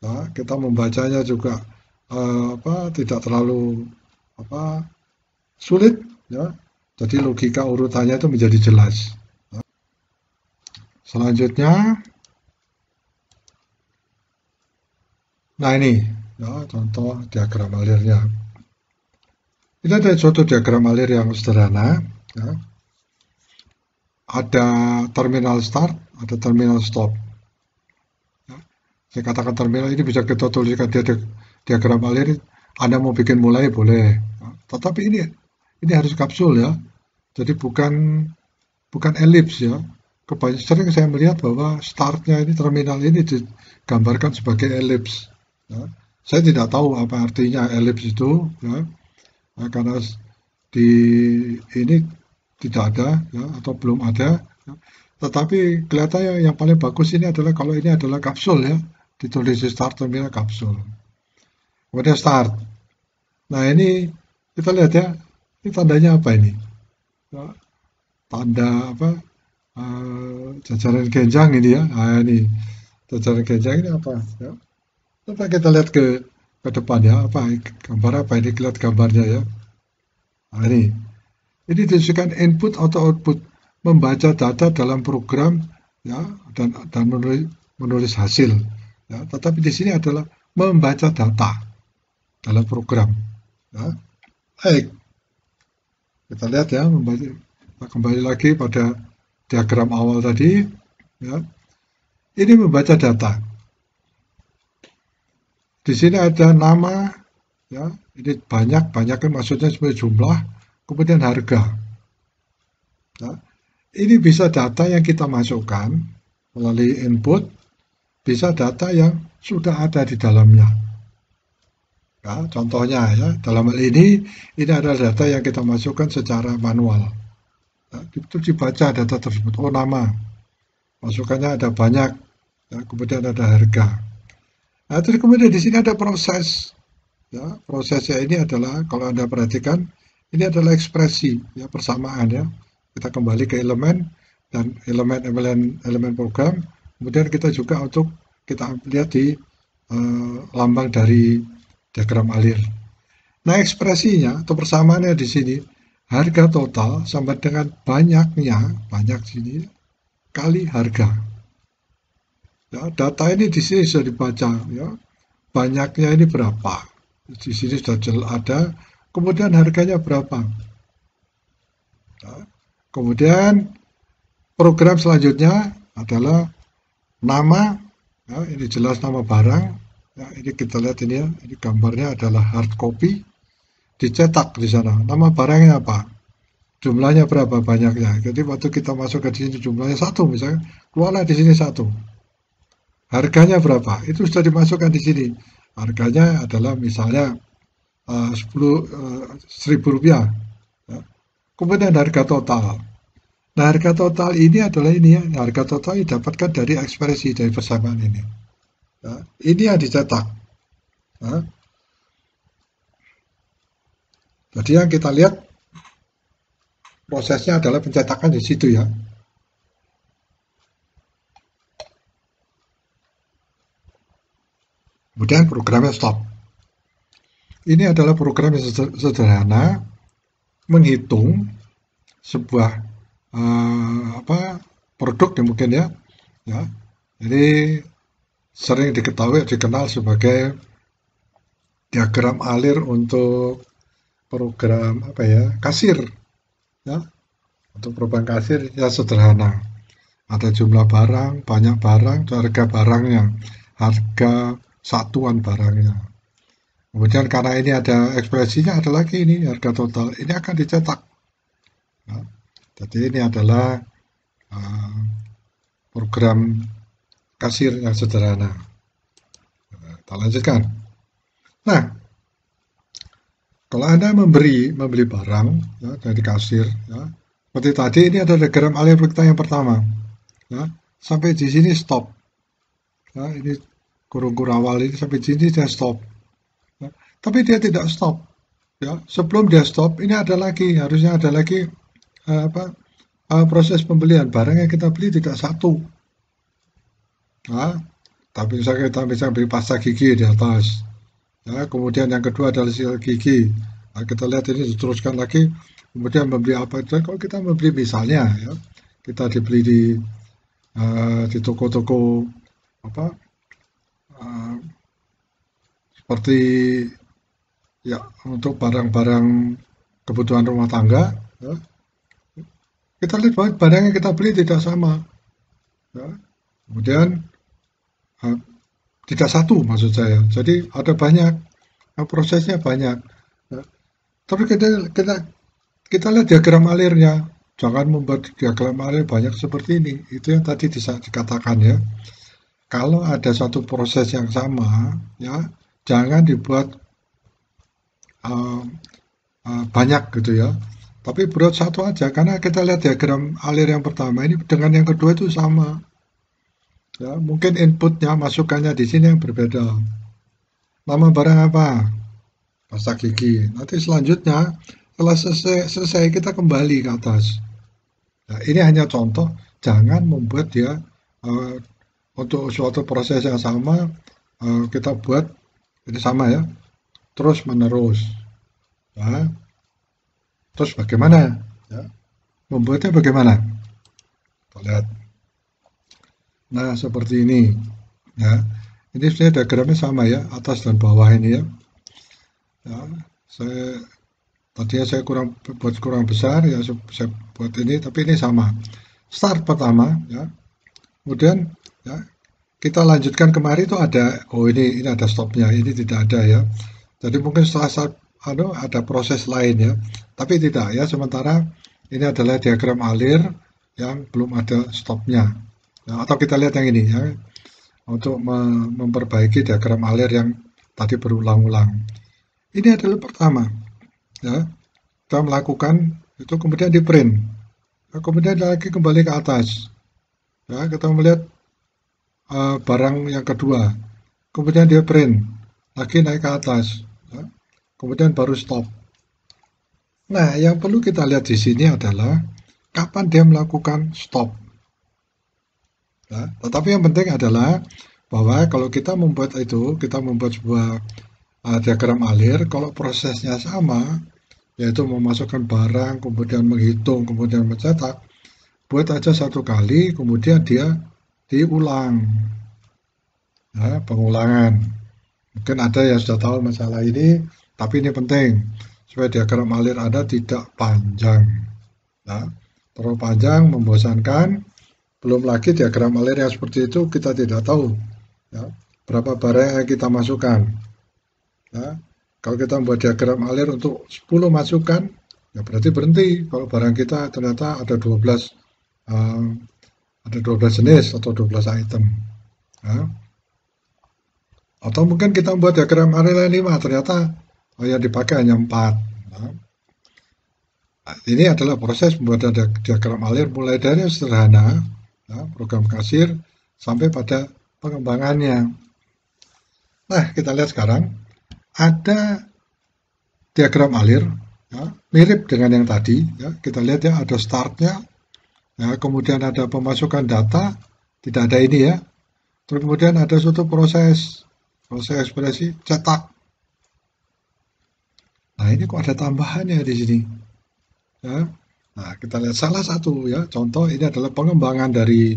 Ya, kita membacanya juga tidak terlalu sulit, ya. Jadi logika urutannya itu menjadi jelas. Ya. Selanjutnya, nah ini ya, contoh diagram alirnya. Ini ada suatu diagram alir yang sederhana. Ya. Ada terminal start, ada terminal stop. Ya. Saya katakan terminal ini bisa kita tuliskan di diagram alir. Anda mau bikin mulai boleh. Ya. Tetapi ini harus kapsul ya. Jadi bukan elips ya. Sering saya melihat bahwa startnya ini terminal ini digambarkan sebagai elips. Ya. Saya tidak tahu apa artinya elips itu, ya. Nah, karena di ini tidak ada, ya, atau belum ada. Ya. Tetapi kelihatannya yang paling bagus ini adalah kalau ini adalah kapsul ya, ditulis di start terminal kapsul. Kemudian start. Nah ini kita lihat ya, ini tandanya apa ini? Ya, tanda apa? Jajaran genjang ini ya. Nah ini jajaran genjang ini apa? Ya. Coba kita lihat ke depan ya, gambar apa ini, lihat gambarnya ya. Nah, ini dituliskan input atau output, membaca data dalam program ya dan menulis hasil. Ya, tetapi di sini adalah membaca data dalam program. Ya. Baik, kita lihat ya, kembali lagi pada diagram awal tadi. Ya. Ini membaca data. Di sini ada nama, ya, ini banyak kan maksudnya sebagai jumlah, kemudian harga. Ya. Ini bisa data yang kita masukkan melalui input, bisa data yang sudah ada di dalamnya. Ya, contohnya ya, dalam hal ini adalah data yang kita masukkan secara manual. Ya, itu dibaca data tersebut. Oh, nama, masukannya ada banyak, ya, kemudian ada harga. Nah, terus kemudian di sini ada proses. Ya, prosesnya ini adalah kalau Anda perhatikan, ini adalah ekspresi, ya, persamaan ya. Kita kembali ke elemen dan elemen program. Kemudian kita juga untuk kita lihat di lambang dari diagram alir. Nah, ekspresinya atau persamaannya di sini harga total sama dengan banyak sini kali harga. Ya, data ini di sini sudah dibaca ya. Banyaknya ini berapa? Di sini sudah ada. Kemudian harganya berapa? Ya. Kemudian program selanjutnya adalah nama. Ya, ini jelas nama barang. Ya, ini kita lihat ini ya. Ini gambarnya adalah hard copy. Dicetak di sana. Nama barangnya apa? Jumlahnya berapa banyaknya? Jadi waktu kita masuk ke sini jumlahnya 1 misalnya, keluarlah di sini 1. Harganya berapa? Itu sudah dimasukkan di sini. Harganya adalah misalnya 10.000 rupiah. Ya. Kemudian harga total. Nah, harga total ini adalah ini ya. Harga total didapatkan dari ekspresi dari persamaan ini. Ya. Ini yang dicetak. Ya. Jadi yang kita lihat prosesnya adalah pencetakan di situ ya. Kemudian programnya stop. Ini adalah program yang sederhana menghitung sebuah produk yang mungkin ya. Jadi sering dikenal sebagai diagram alir untuk program kasir ya. Untuk program kasir ya sederhana. Ada jumlah barang, banyak barang, harga barangnya, harga satuan barangnya. Kemudian karena ini ada ekspresinya, ada lagi ini harga total. Ini akan dicetak. Ya. Jadi ini adalah program kasir yang sederhana. Kita lanjutkan. Nah, kalau Anda membeli barang ya, dari kasir, ya, seperti tadi ini ada diagram alir kita yang pertama. Ya, sampai di sini stop. Ya, ini kurung awal ini sampai di sini dia stop. Ya, tapi dia tidak stop. Ya, sebelum dia stop, ini harusnya ada lagi proses pembelian. Barang yang kita beli tidak satu. Nah, tapi misalnya kita bisa beli pasta gigi di atas. Ya, kemudian yang kedua adalah sikat gigi. Nah, kita lihat ini diteruskan lagi. Kemudian membeli apa itu? Kalau kita membeli misalnya, ya, kita dibeli di toko-toko seperti ya untuk barang-barang kebutuhan rumah tangga. Ya, kita lihat bahwa barang yang kita beli tidak sama. Ya, kemudian tidak satu maksud saya. Jadi ada banyak prosesnya banyak. Ya. Tapi kita lihat diagram alirnya. Jangan membuat diagram alir banyak seperti ini. Itu yang tadi dikatakan ya. Kalau ada satu proses yang sama, ya jangan dibuat banyak gitu ya. Tapi buat satu aja. Karena kita lihat diagram alir yang pertama ini dengan yang kedua itu sama. Ya, mungkin inputnya, masukannya di sini yang berbeda. Nama barang apa? Pasta gigi. Nanti selanjutnya, setelah selesai kita kembali ke atas. Nah, ini hanya contoh, jangan membuat dia untuk suatu proses yang sama, kita buat ini sama ya, terus menerus. Nah, terus bagaimana? Ya, membuatnya bagaimana? Kita lihat. Nah, seperti ini. Ya, ini sebenarnya diagramnya sama ya, atas dan bawah ini ya. Ya, tadinya saya buat kurang besar ya, saya buat ini, tapi ini sama. Start pertama ya, kemudian ya kita lanjutkan kemarin itu ada, ini ada stopnya, ini tidak ada ya. Jadi mungkin setelah ada proses lain ya, tapi tidak ya. Sementara ini adalah diagram alir yang belum ada stopnya. Ya, atau kita lihat yang ini ya, untuk memperbaiki diagram alir yang tadi berulang-ulang. Ini adalah pertama, ya. Kita melakukan itu kemudian di print. Nah, kemudian lagi kembali ke atas. Ya, kita melihat barang yang kedua. Kemudian dia print, lagi naik ke atas. Ya. Kemudian baru stop. Nah, yang perlu kita lihat di sini adalah kapan dia melakukan stop. Ya. Tetapi yang penting adalah bahwa kalau kita membuat itu, kita membuat sebuah diagram alir, kalau prosesnya sama, yaitu memasukkan barang, kemudian menghitung, kemudian mencetak, buat aja satu kali, kemudian dia diulang. Ya, pengulangan. Mungkin ada yang sudah tahu masalah ini, tapi ini penting supaya diagram alir Anda tidak panjang. Ya, terlalu panjang, membosankan. Belum lagi diagram alir yang seperti itu kita tidak tahu ya, berapa barang yang kita masukkan. Ya, kalau kita membuat diagram alir untuk 10 masukan, ya berarti berhenti. Kalau barang kita ternyata ada 12 jenis atau 12 item. Ya. Atau mungkin kita membuat diagram alir 5, ternyata yang dipakai hanya 4. Nah, ini adalah proses pembuatan diagram alir mulai dari yang sederhana, ya, program kasir, sampai pada pengembangannya. Nah, kita lihat sekarang, ada diagram alir, ya, mirip dengan yang tadi. Ya, kita lihat ya, ada startnya, ya, kemudian ada pemasukan data, tidak ada ini ya. Terus kemudian ada suatu proses ekspresi cetak. Nah, ini kok ada tambahannya di sini. Ya. Nah, kita lihat salah satu ya, contoh ini adalah pengembangan dari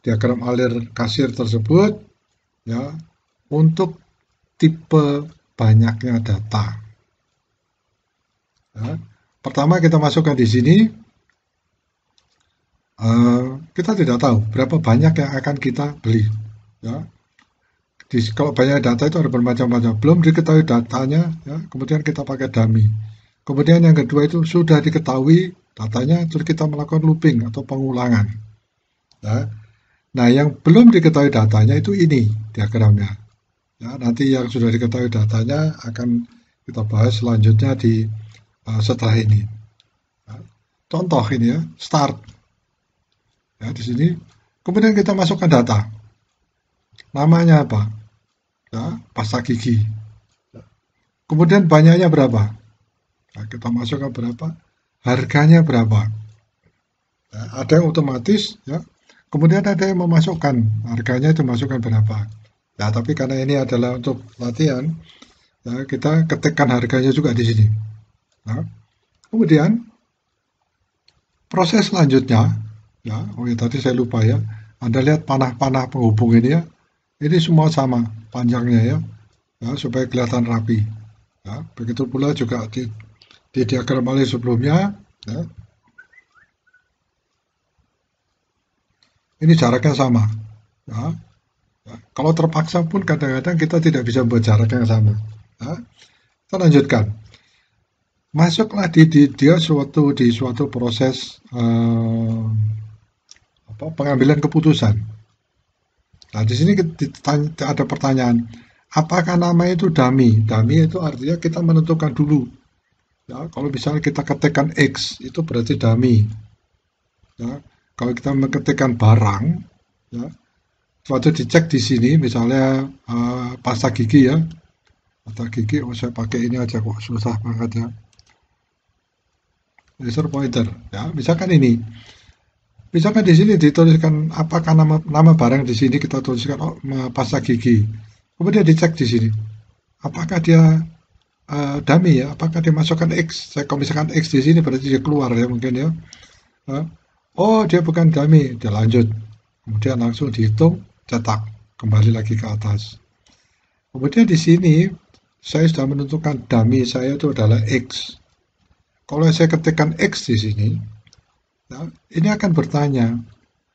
diagram alir kasir tersebut ya untuk tipe banyaknya data. Ya. Pertama kita masukkan di sini, kita tidak tahu berapa banyak yang akan kita beli. Ya. Kalau banyak data itu ada bermacam-macam, belum diketahui datanya, ya, kemudian kita pakai dummy. Kemudian yang kedua itu sudah diketahui datanya, terus kita melakukan looping atau pengulangan. Ya. Nah, yang belum diketahui datanya itu ini diagramnya. Ya, nanti yang sudah diketahui datanya akan kita bahas selanjutnya setelah ini. Ya. Contoh ini ya, start. Ya, di sini. Kemudian kita masukkan data. Namanya apa? Ya, pasta gigi. Kemudian banyaknya berapa? Nah, kita masukkan berapa? Harganya berapa? Nah, ada yang otomatis, ya. Kemudian ada yang memasukkan harganya itu masukkan berapa. Ya, tapi karena ini adalah untuk latihan, ya, kita ketikkan harganya juga di sini. Nah, kemudian proses selanjutnya, ya, tadi saya lupa ya. Anda lihat panah-panah penghubung ini ya, ini semua sama panjangnya ya, supaya kelihatan rapi. Ya, begitu pula juga di diagram alir sebelumnya. Ya. Ini jaraknya sama. Ya. Ya. Kalau terpaksa pun kadang-kadang kita tidak bisa membuat jarak yang sama. Ya. Kita lanjutkan. Masuklah di suatu proses pengambilan keputusan. Nah, di sini ada pertanyaan, apakah nama itu dummy? Dummy itu artinya kita menentukan dulu. Ya, kalau misalnya kita ketikkan X, itu berarti dummy. Ya, kalau kita mengetikkan barang, ya, waktu dicek di sini, misalnya pasta gigi ya, pasta gigi, saya pakai ini aja kok, susah banget ya. Laser pointer, ya, misalkan ini. Misalkan di sini dituliskan apakah nama barang di sini kita tuliskan pasta gigi. Kemudian dicek di sini. Apakah dia dummy ya? Apakah dia masukkan X? Kalau misalkan X di sini berarti dia keluar ya mungkin ya. Oh, dia bukan dummy, dia lanjut. Kemudian langsung dihitung, cetak, kembali lagi ke atas. Kemudian di sini saya sudah menentukan dummy saya itu adalah X. Kalau saya ketikkan X di sini, nah, ini akan bertanya,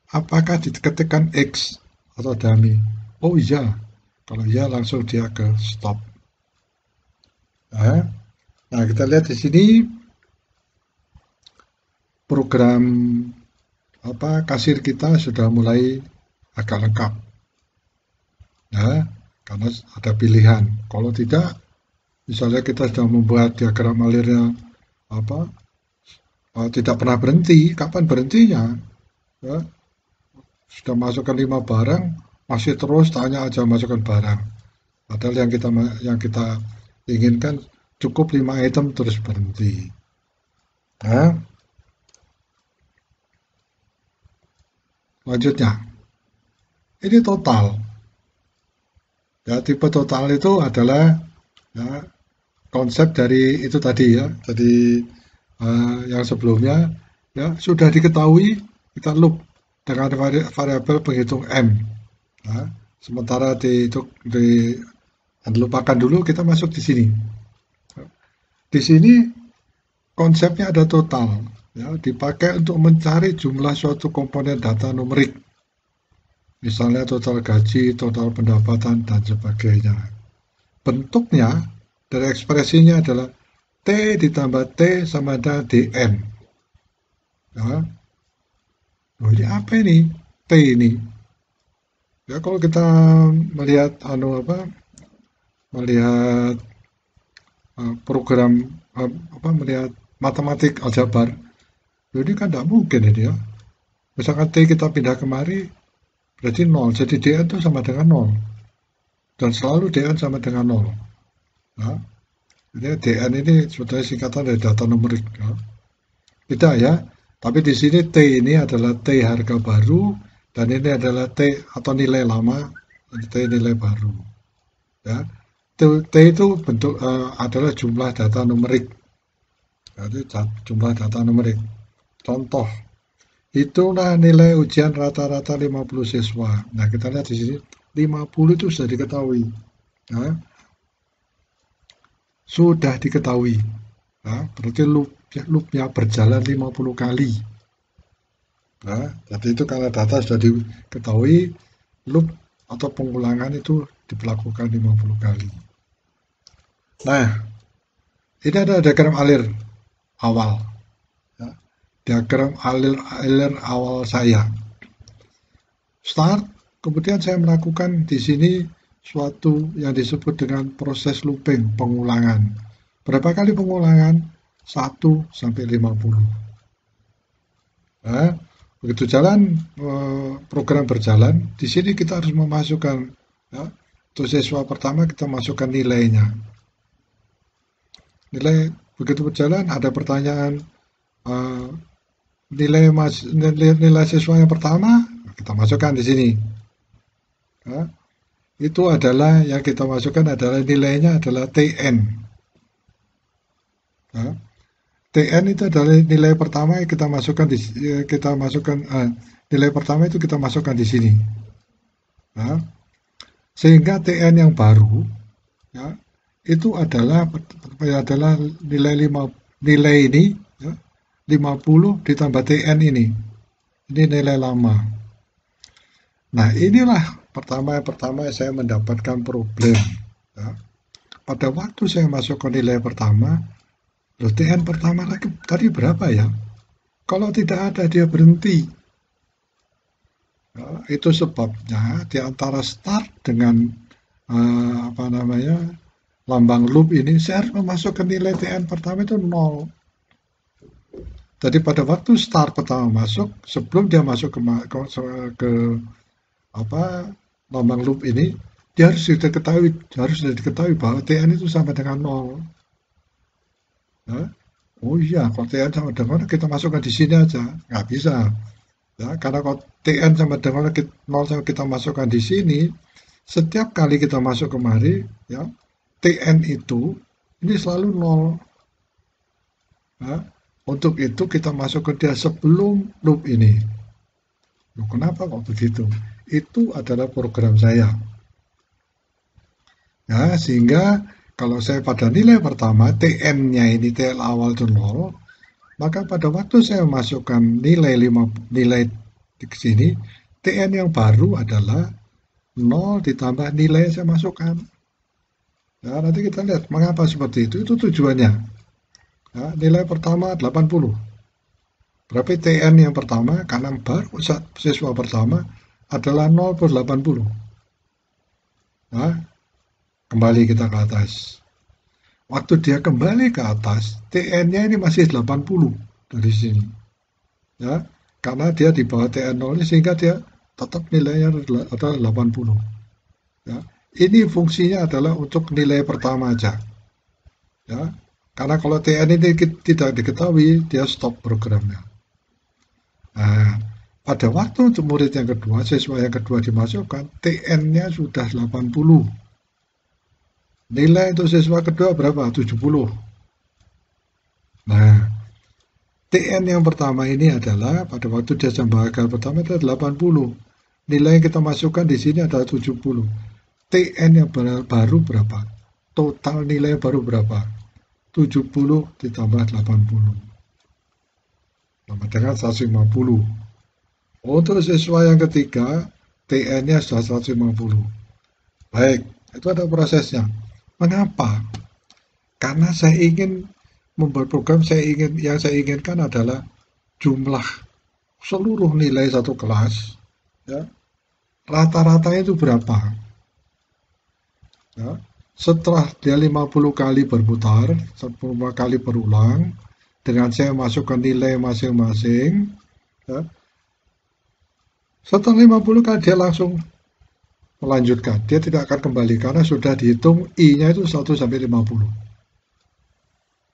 apakah diketikkan X atau dummy? Oh iya, kalau iya langsung dia ke stop. Nah, kita lihat di sini program kasir kita sudah mulai agak lengkap. Nah, karena ada pilihan. Kalau tidak, misalnya kita sudah membuat diagram alirnya apa tidak pernah berhenti, kapan berhentinya? Ya, sudah masukkan 5 barang, masih terus tanya aja masukkan barang. Padahal yang kita inginkan cukup 5 item terus berhenti. Nah, selanjutnya, ini total. Ya, tipe total itu adalah ya, konsep dari itu tadi ya. Jadi yang sebelumnya ya sudah diketahui, kita loop dengan variabel penghitung M. Ya, sementara lupakan dulu, kita masuk di sini. Di sini konsepnya ada total, ya, dipakai untuk mencari jumlah suatu komponen data numerik. Misalnya total gaji, total pendapatan, dan sebagainya. Bentuknya dari ekspresinya adalah T ditambah T sama dengan DN. Ya. Oh, ini apa ini? T ini. Ya, kalau kita melihat melihat program melihat matematik aljabar, ini kan tidak mungkin ini ya. Misalkan T kita pindah kemari, berarti 0. Jadi DN itu sama dengan 0. Dan selalu DN sama dengan 0. Nah, jadi DN ini sebetulnya singkatan dari data numerik. Ya. Tidak ya. Tapi di sini T ini adalah T harga baru, dan ini adalah T atau nilai lama, T nilai baru. Ya. T itu bentuk adalah jumlah data numerik. Jadi jumlah data numerik. Contoh, itulah nilai ujian rata-rata 50 siswa. Nah, kita lihat di sini 50 itu sudah diketahui. Ya. Sudah diketahui. Ya, berarti loopnya berjalan 50 kali. Nah, jadi itu karena data sudah diketahui, loop atau pengulangan itu diberlakukan 50 kali. Nah, ini ada diagram alir awal. Ya, diagram alir awal saya. Start, kemudian saya melakukan di sini suatu yang disebut dengan proses looping, pengulangan. Berapa kali pengulangan? 1 sampai 50. Nah, begitu jalan program berjalan, di sini kita harus memasukkan ya, untuk siswa pertama kita masukkan nilainya. Nilai begitu berjalan ada pertanyaan nilai siswa yang pertama kita masukkan di sini. Ya, itu adalah yang kita masukkan adalah nilainya adalah TN. Ya, TN itu adalah nilai pertama yang kita masukkan nilai pertama itu kita masukkan di sini. Ya, sehingga TN yang baru ya, itu adalah nilai ini ya, 50 ditambah TN ini. Ini nilai lama. Nah, inilah pertama saya mendapatkan problem. Ya. Pada waktu saya masukkan nilai pertama, TN pertama lagi tadi berapa ya? Kalau tidak ada dia berhenti. Ya, itu sebabnya di antara start dengan lambang loop ini saya harus memasukkan nilai TN pertama itu 0. Jadi pada waktu start pertama masuk, sebelum dia masuk ke lambang loop ini, dia harus diketahui bahwa TN itu sama dengan 0. Ya. Oh iya, kalau TN sama dengan 0 kita masukkan di sini aja, nggak bisa. Ya, karena kalau TN sama dengan 0 sama kita masukkan di sini, setiap kali kita masuk kemari, ya, TN itu ini selalu 0. Nah, untuk itu kita masukkan dia sebelum loop ini. Loh, kenapa kok begitu? Itu adalah program saya. Ya, sehingga kalau saya pada nilai pertama, TN-nya ini TL awal itu 0, maka pada waktu saya masukkan nilai di sini, TN yang baru adalah 0 ditambah nilai yang saya masukkan. Ya, nanti kita lihat mengapa seperti itu. Itu tujuannya. Ya, nilai pertama 80. Berarti TN yang pertama, karena baru siswa pertama adalah 0 per 80. Nah, kembali kita ke atas. Waktu dia kembali ke atas, TN-nya ini masih 80 dari sini. Ya, karena dia di bawah TN0 sehingga dia tetap nilainya adalah 80. Ya. Ini fungsinya adalah untuk nilai pertama aja. Ya. Karena kalau TN ini tidak diketahui, dia stop programnya. Nah, pada waktu untuk murid yang kedua, siswa yang kedua dimasukkan, TN-nya sudah 80. Nilai untuk siswa kedua berapa? 70. Nah, TN yang pertama ini adalah pada waktu dia jam bahagia pertama itu 80. Nilai yang kita masukkan di sini adalah 70. TN yang baru berapa? Total nilai baru berapa? 70 ditambah 80. Sama dengan 150. Untuk siswa yang ketiga, TN-nya sudah 150. Baik, itu ada prosesnya. Mengapa? Karena saya ingin membuat program, yang saya inginkan adalah jumlah seluruh nilai satu kelas, ya, rata-ratanya itu berapa? Ya, setelah dia 50 kali berputar, 10 kali berulang, dengan saya masukkan nilai masing-masing, ya, setelah 50 kali dia langsung melanjutkan. Dia tidak akan kembali karena sudah dihitung I-nya itu 1 sampai 50.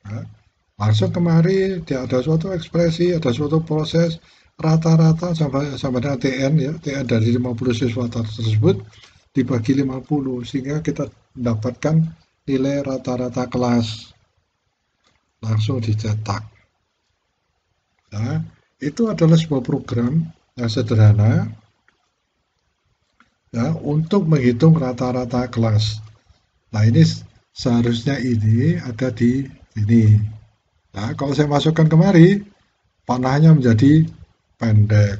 Ya, langsung kemari dia ada suatu ekspresi, ada suatu proses rata-rata sama dengan TN, ya, TN dari 50 siswa tersebut dibagi 50 sehingga kita mendapatkan nilai rata-rata kelas. Langsung dicetak. Nah, itu adalah sebuah program yang sederhana, ya, untuk menghitung rata-rata kelas. Nah, ini seharusnya ini ada di sini. Nah, kalau saya masukkan kemari, panahnya menjadi pendek.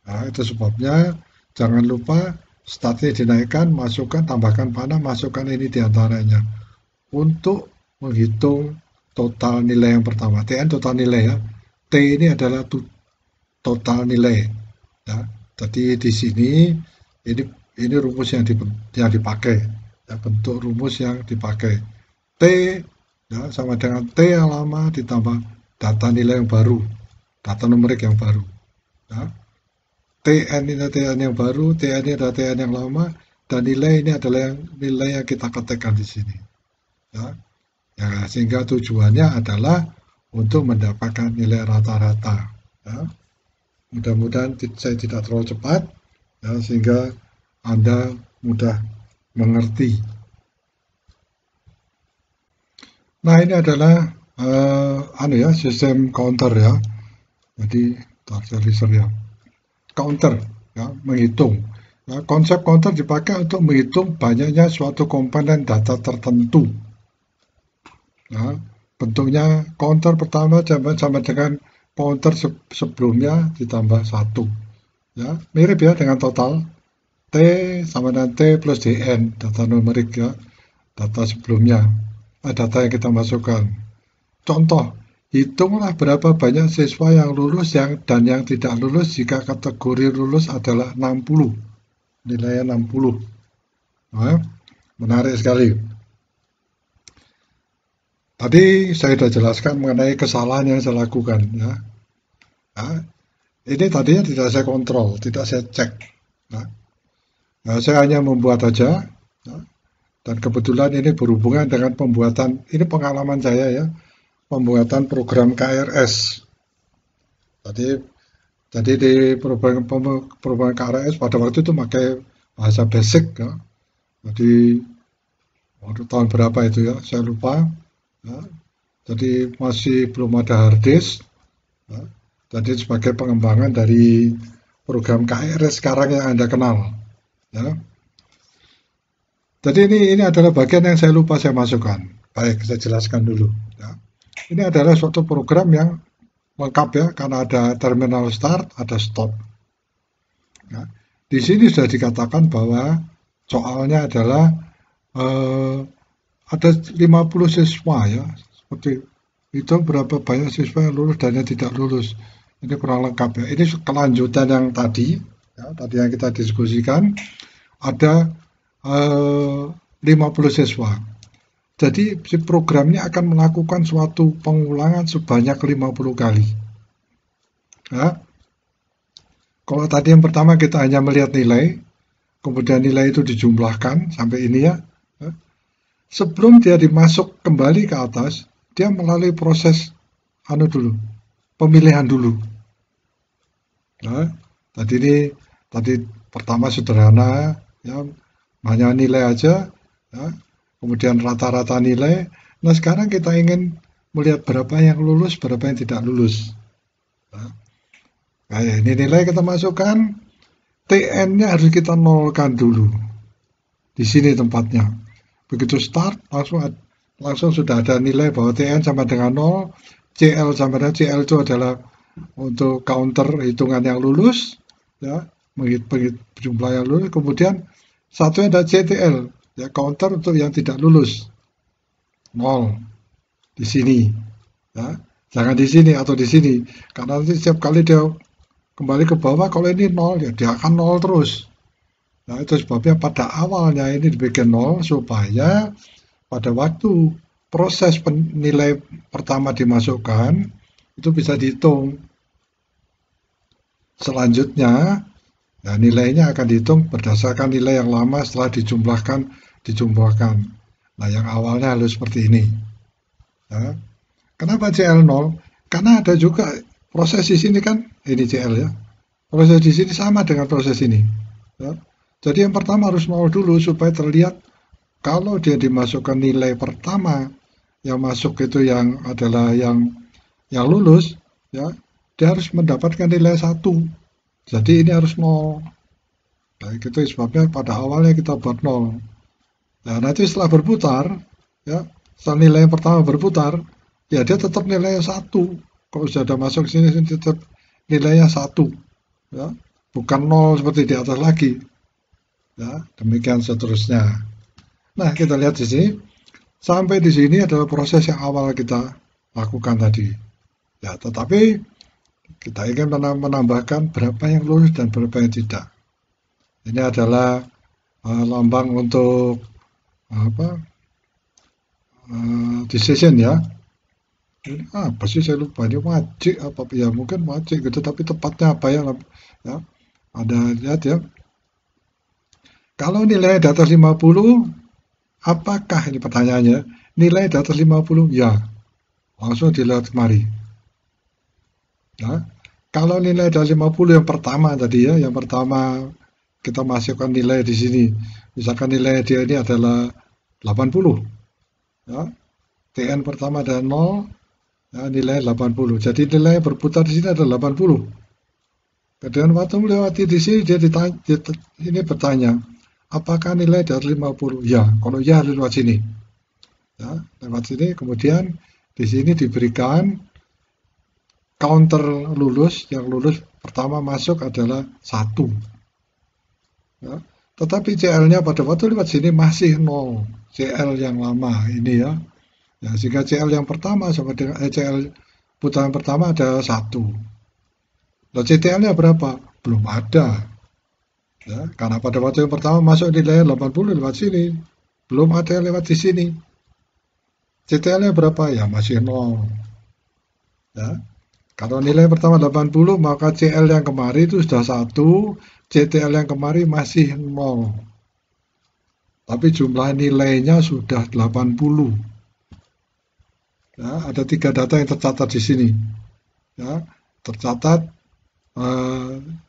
Nah, itu sebabnya jangan lupa startnya dinaikkan, masukkan, tambahkan panah, masukkan ini diantaranya. Untuk menghitung total nilai yang pertama. TN total nilai, ya. T ini adalah total nilai. Ya. Jadi di sini ini rumus yang dipakai, ya, bentuk rumus yang dipakai. T, ya, sama dengan T yang lama ditambah data nilai yang baru, data numerik yang baru. Ya. TN ini TN yang baru, TN ini adalah TN yang lama, dan nilai ini adalah nilai yang kita ketikkan di sini. Ya. Ya, sehingga tujuannya adalah untuk mendapatkan nilai rata-rata. Ya. Mudah-mudahan saya tidak terlalu cepat, ya, sehingga Anda mudah mengerti. Nah, ini adalah sistem counter, ya. Jadi ya. Counter, ya, menghitung. Ya, konsep counter dipakai untuk menghitung banyaknya suatu komponen data tertentu. Ya, bentuknya counter pertama sama dengan counter sebelumnya ditambah 1. Ya, mirip ya dengan total. T sama dengan T plus DN, data numerik, ya, data sebelumnya, data yang kita masukkan. Contoh, hitunglah berapa banyak siswa yang lulus dan yang tidak lulus jika kategori lulus adalah 60. Nilainya 60. Nah, menarik sekali. Tadi saya sudah jelaskan mengenai kesalahan yang saya lakukan, ya. Nah, ini tadinya tidak saya kontrol, tidak saya cek. Nah, saya hanya membuat saja, ya. Dan kebetulan ini berhubungan dengan pembuatan, ini pengalaman saya, ya, pembuatan program KRS. Jadi di program KRS pada waktu itu pakai bahasa basic, ya. Jadi waktu tahun berapa itu, ya, saya lupa. Ya. Jadi masih belum ada hard disk. Ya. Jadi sebagai pengembangan dari program KRS sekarang yang Anda kenal. Ya. Jadi ini adalah bagian yang saya lupa saya masukkan. Baik, saya jelaskan dulu. Ya. Ini adalah suatu program yang lengkap, ya, karena ada terminal start, ada stop. Ya. Di sini sudah dikatakan bahwa soalnya adalah ada 50 siswa, ya, seperti itu, berapa banyak siswa yang lulus dan yang tidak lulus. Ini kurang lengkap, ya. Ini kelanjutan yang tadi, ya, tadi yang kita diskusikan. Ada 50 siswa. Jadi si program ini akan melakukan suatu pengulangan sebanyak 50 kali. Ya. Kalau tadi yang pertama kita hanya melihat nilai, kemudian nilai itu dijumlahkan sampai ini ya. Sebelum dia dimasuk kembali ke atas, dia melalui proses pemilihan dulu. Nah, tadi pertama sederhana, ya, hanya nilai aja, ya, kemudian rata-rata nilai. Nah sekarang kita ingin melihat berapa yang lulus, berapa yang tidak lulus. Nah, ini nilai kita masukkan, TN-nya harus kita nolkan dulu. Di sini tempatnya. Begitu start, langsung sudah ada nilai bahwa TN sama dengan 0, CL sama dengan CL itu adalah untuk counter hitungan yang lulus, ya, menghitung jumlah yang lulus. Kemudian satunya ada CTL, ya, counter untuk yang tidak lulus, 0 di sini, ya. Jangan di sini atau di sini, karena nanti setiap kali dia kembali ke bawah, kalau ini 0, ya dia akan 0 terus. Nah, itu sebabnya pada awalnya ini dibikin 0 supaya pada waktu proses nilai pertama dimasukkan itu bisa dihitung. Selanjutnya, nah, nilainya akan dihitung berdasarkan nilai yang lama setelah dijumlahkan. Nah, yang awalnya harus seperti ini. Ya. Kenapa CL 0? Karena ada juga proses di sini kan, ini CL ya. Proses di sini sama dengan proses ini. Ya. Jadi yang pertama harus 0 dulu supaya terlihat kalau dia dimasukkan nilai pertama yang masuk itu yang adalah yang lulus, ya, dia harus mendapatkan nilai 1. Jadi ini harus 0. Nah, itu sebabnya pada awalnya kita buat 0. Nah, nanti setelah berputar, ya, setelah nilai yang pertama berputar, ya dia tetap nilainya 1. Kalau sudah masuk sini tetap nilainya 1. Ya, bukan 0 seperti di atas lagi. Ya, demikian seterusnya. Nah, kita lihat di sini. Sampai di sini adalah proses yang awal kita lakukan tadi. Ya, tetapi kita ingin menambahkan berapa yang lulus dan berapa yang tidak. Ini adalah lambang untuk decision ya. Ini apa sih saya lupa, ini wajib apa ya, mungkin wajib gitu, tapi tepatnya apa ya, ada lihat ya. Kalau nilai di atas 50, apakah ini pertanyaannya? Nilai di atas 50? Ya. Langsung dilihat kemari. Nah, kalau nilai di atas 50 yang pertama tadi ya, yang pertama kita masukkan nilai di sini. Misalkan nilai dia ini adalah 80. Ya. TN pertama ada 0, ya, nilai 80. Jadi nilai berputar di sini adalah 80. Kemudian waktu melewati di sini dia bertanya, apakah nilai di atas 50? Ya, kalau ya lewat sini. Ya, lewat sini, kemudian di sini diberikan counter lulus, yang lulus pertama masuk adalah 1. Ya, tetapi CL-nya pada waktu lewat sini masih 0. CL yang lama ini ya. Ya, sehingga CL yang pertama sama dengan CL putaran pertama ada 1. Nah, CTL-nya berapa? Belum ada. Ya, karena pada waktu yang pertama masuk nilai 80 lewat sini, belum ada yang lewat di sini. CTL-nya berapa? Ya masih 0. Ya. Kalau nilai pertama 80, maka CL yang kemarin itu sudah 1, CTL yang kemarin masih 0. Tapi jumlah nilainya sudah 80. Ya, ada 3 data yang tercatat di sini. Ya, tercatat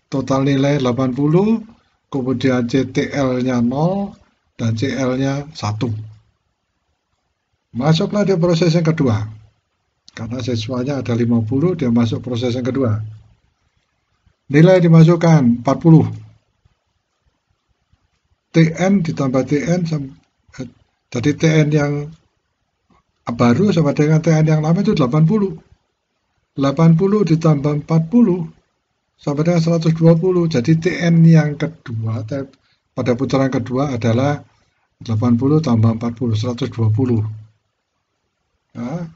total nilai 80, kemudian CTL-nya 0, dan CL-nya 1. Masuklah di proses yang kedua. Karena siswanya ada 50, dia masuk proses yang kedua. Nilai dimasukkan 40. TN ditambah TN, jadi TN yang baru sama dengan TN yang lama itu 80. 80 ditambah 40 sama dengan 120. Jadi TN yang kedua pada putaran kedua adalah 80 tambah 40, 120. Nah,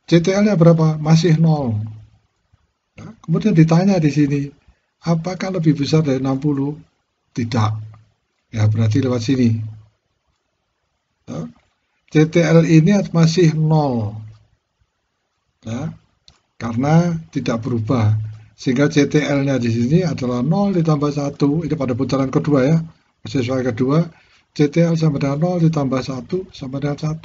CTL-nya berapa? Masih 0. Nah, kemudian ditanya di sini, apakah lebih besar dari 60? Tidak. Ya, berarti lewat sini. Ya. CTL ini masih 0, ya, karena tidak berubah. Sehingga CTL-nya di sini adalah 0 ditambah 1. Ini pada putaran kedua ya. Siswa kedua, CTL sama dengan 0 ditambah 1 sama dengan 1.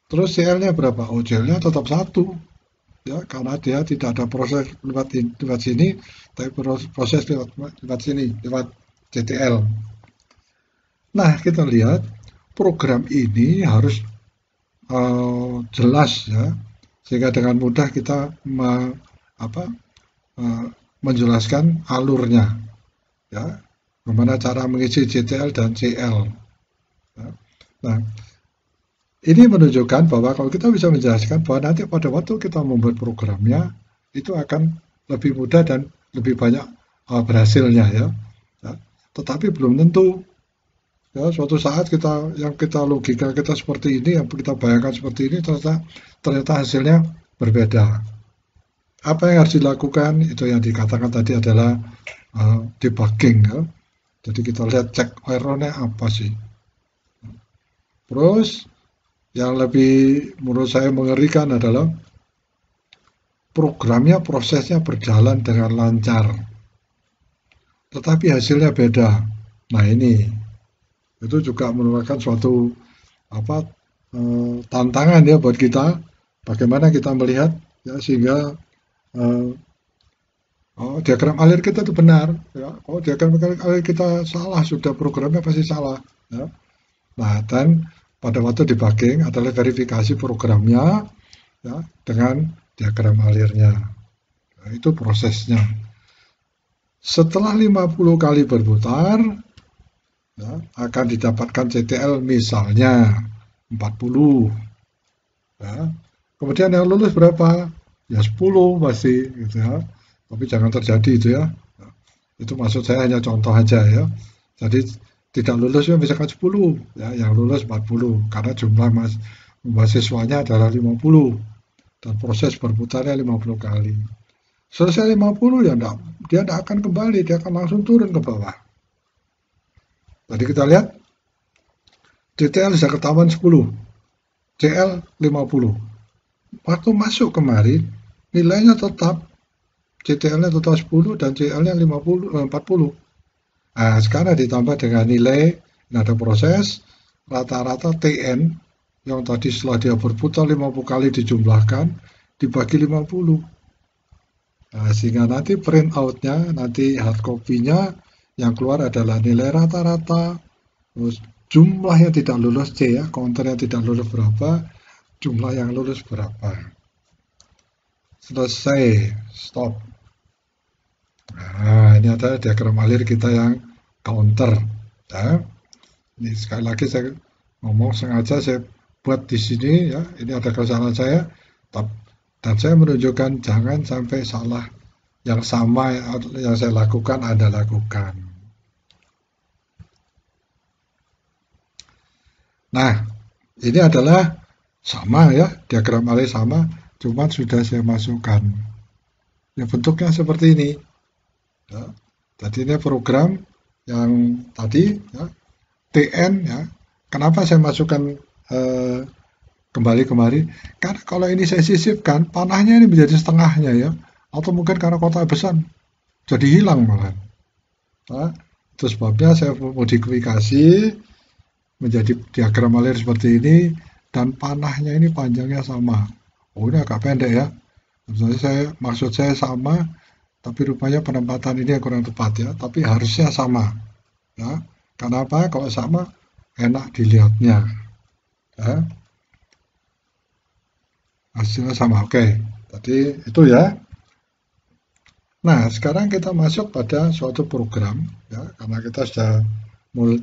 Terus CL-nya berapa? Oh, CL-nya tetap 1. Ya, karena dia tidak ada proses lewat sini, tapi proses lewat sini, lewat CTL. Nah, kita lihat program ini harus jelas ya, sehingga dengan mudah kita menjelaskan alurnya, ya, bagaimana cara mengisi CTL dan CL. Ya. Nah, ini menunjukkan bahwa kalau kita bisa menjelaskan bahwa nanti pada waktu kita membuat programnya itu akan lebih mudah dan lebih banyak berhasilnya ya. Ya. Tetapi belum tentu ya, suatu saat kita logika kita seperti ini, yang kita bayangkan seperti ini, ternyata hasilnya berbeda. Apa yang harus dilakukan itu yang dikatakan tadi adalah debugging ya. Jadi kita lihat cek errornya apa sih. Terus yang lebih menurut saya mengerikan adalah programnya, prosesnya berjalan dengan lancar, tetapi hasilnya beda. Nah ini itu juga merupakan suatu tantangan ya buat kita. Bagaimana kita melihat ya sehingga diagram alir kita itu benar. Ya. Kalau diagram alir kita salah, sudah programnya pasti salah. Ya. Nah, dan pada waktu debugging adalah verifikasi programnya ya, dengan diagram alirnya. Nah, itu prosesnya. Setelah 50 kali berputar, ya, akan didapatkan CTL misalnya 40. Ya. Kemudian yang lulus berapa? Ya 10 pasti gitu ya. Tapi jangan terjadi itu ya. Itu maksud saya hanya contoh aja ya. Jadi tidak lulus ya misalkan 10, ya, yang lulus 40 karena jumlah mahasiswanya adalah 50 dan proses berputarnya 50 kali. Selesai 50 ya dia tidak akan kembali, dia akan langsung turun ke bawah. Tadi kita lihat CTL sudah ketahuan 10, CL 50. Waktu masuk kemarin nilainya tetap CTL-nya tetap 10 dan CL-nya 40. Nah, sekarang ditambah dengan nilai, ada proses, rata-rata TN, yang tadi setelah dia berputar 50 kali dijumlahkan, dibagi 50. Nah, sehingga nanti print out-nya, nanti hard copy-nya, yang keluar adalah nilai rata-rata, terus jumlah yang tidak lulus C ya, counter yang tidak lulus berapa, jumlah yang lulus berapa. Selesai, stop. Nah, ini adalah diagram alir kita yang counter. Ya. Ini sekali lagi saya ngomong sengaja saya buat di sini ya. Ini ada kesalahan saya, dan saya menunjukkan jangan sampai salah yang sama yang saya lakukan Anda lakukan. Nah, ini adalah sama ya, diagram alir sama, cuma sudah saya masukkan. Ya, bentuknya seperti ini. Ya. Jadi ini program yang tadi ya, TN ya. Kenapa saya masukkan kembali kemari? Karena kalau ini saya sisipkan, panahnya ini menjadi setengahnya ya. Atau mungkin karena kotak besar jadi hilang malah. Nah, itu sebabnya saya modifikasi menjadi diagram alir seperti ini dan panahnya ini panjangnya sama. Oh, ini agak pendek ya. Maksud saya sama, tapi rupanya penempatan ini yang kurang tepat ya. Tapi harusnya sama. Ya. Kenapa? Kalau sama enak dilihatnya. Ya. Hasilnya sama. Oke. Tadi itu ya. Nah, sekarang kita masuk pada suatu program ya, karena kita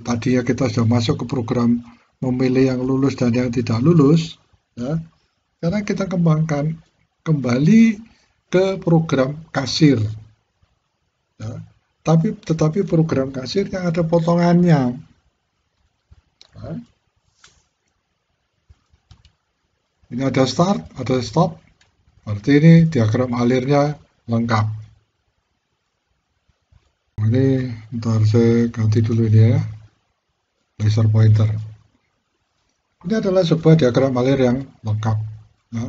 tadinya kita sudah masuk ke program memilih yang lulus dan yang tidak lulus ya. Sekarang kita kembangkan kembali ke program kasir. Ya. Tetapi program kasir yang ada potongannya. Ya. Ini ada start, ada stop. Berarti ini diagram alirnya lengkap. Ini ntar saya ganti dulu ini ya. laser pointer. Ini adalah sebuah diagram alir yang lengkap. Ya.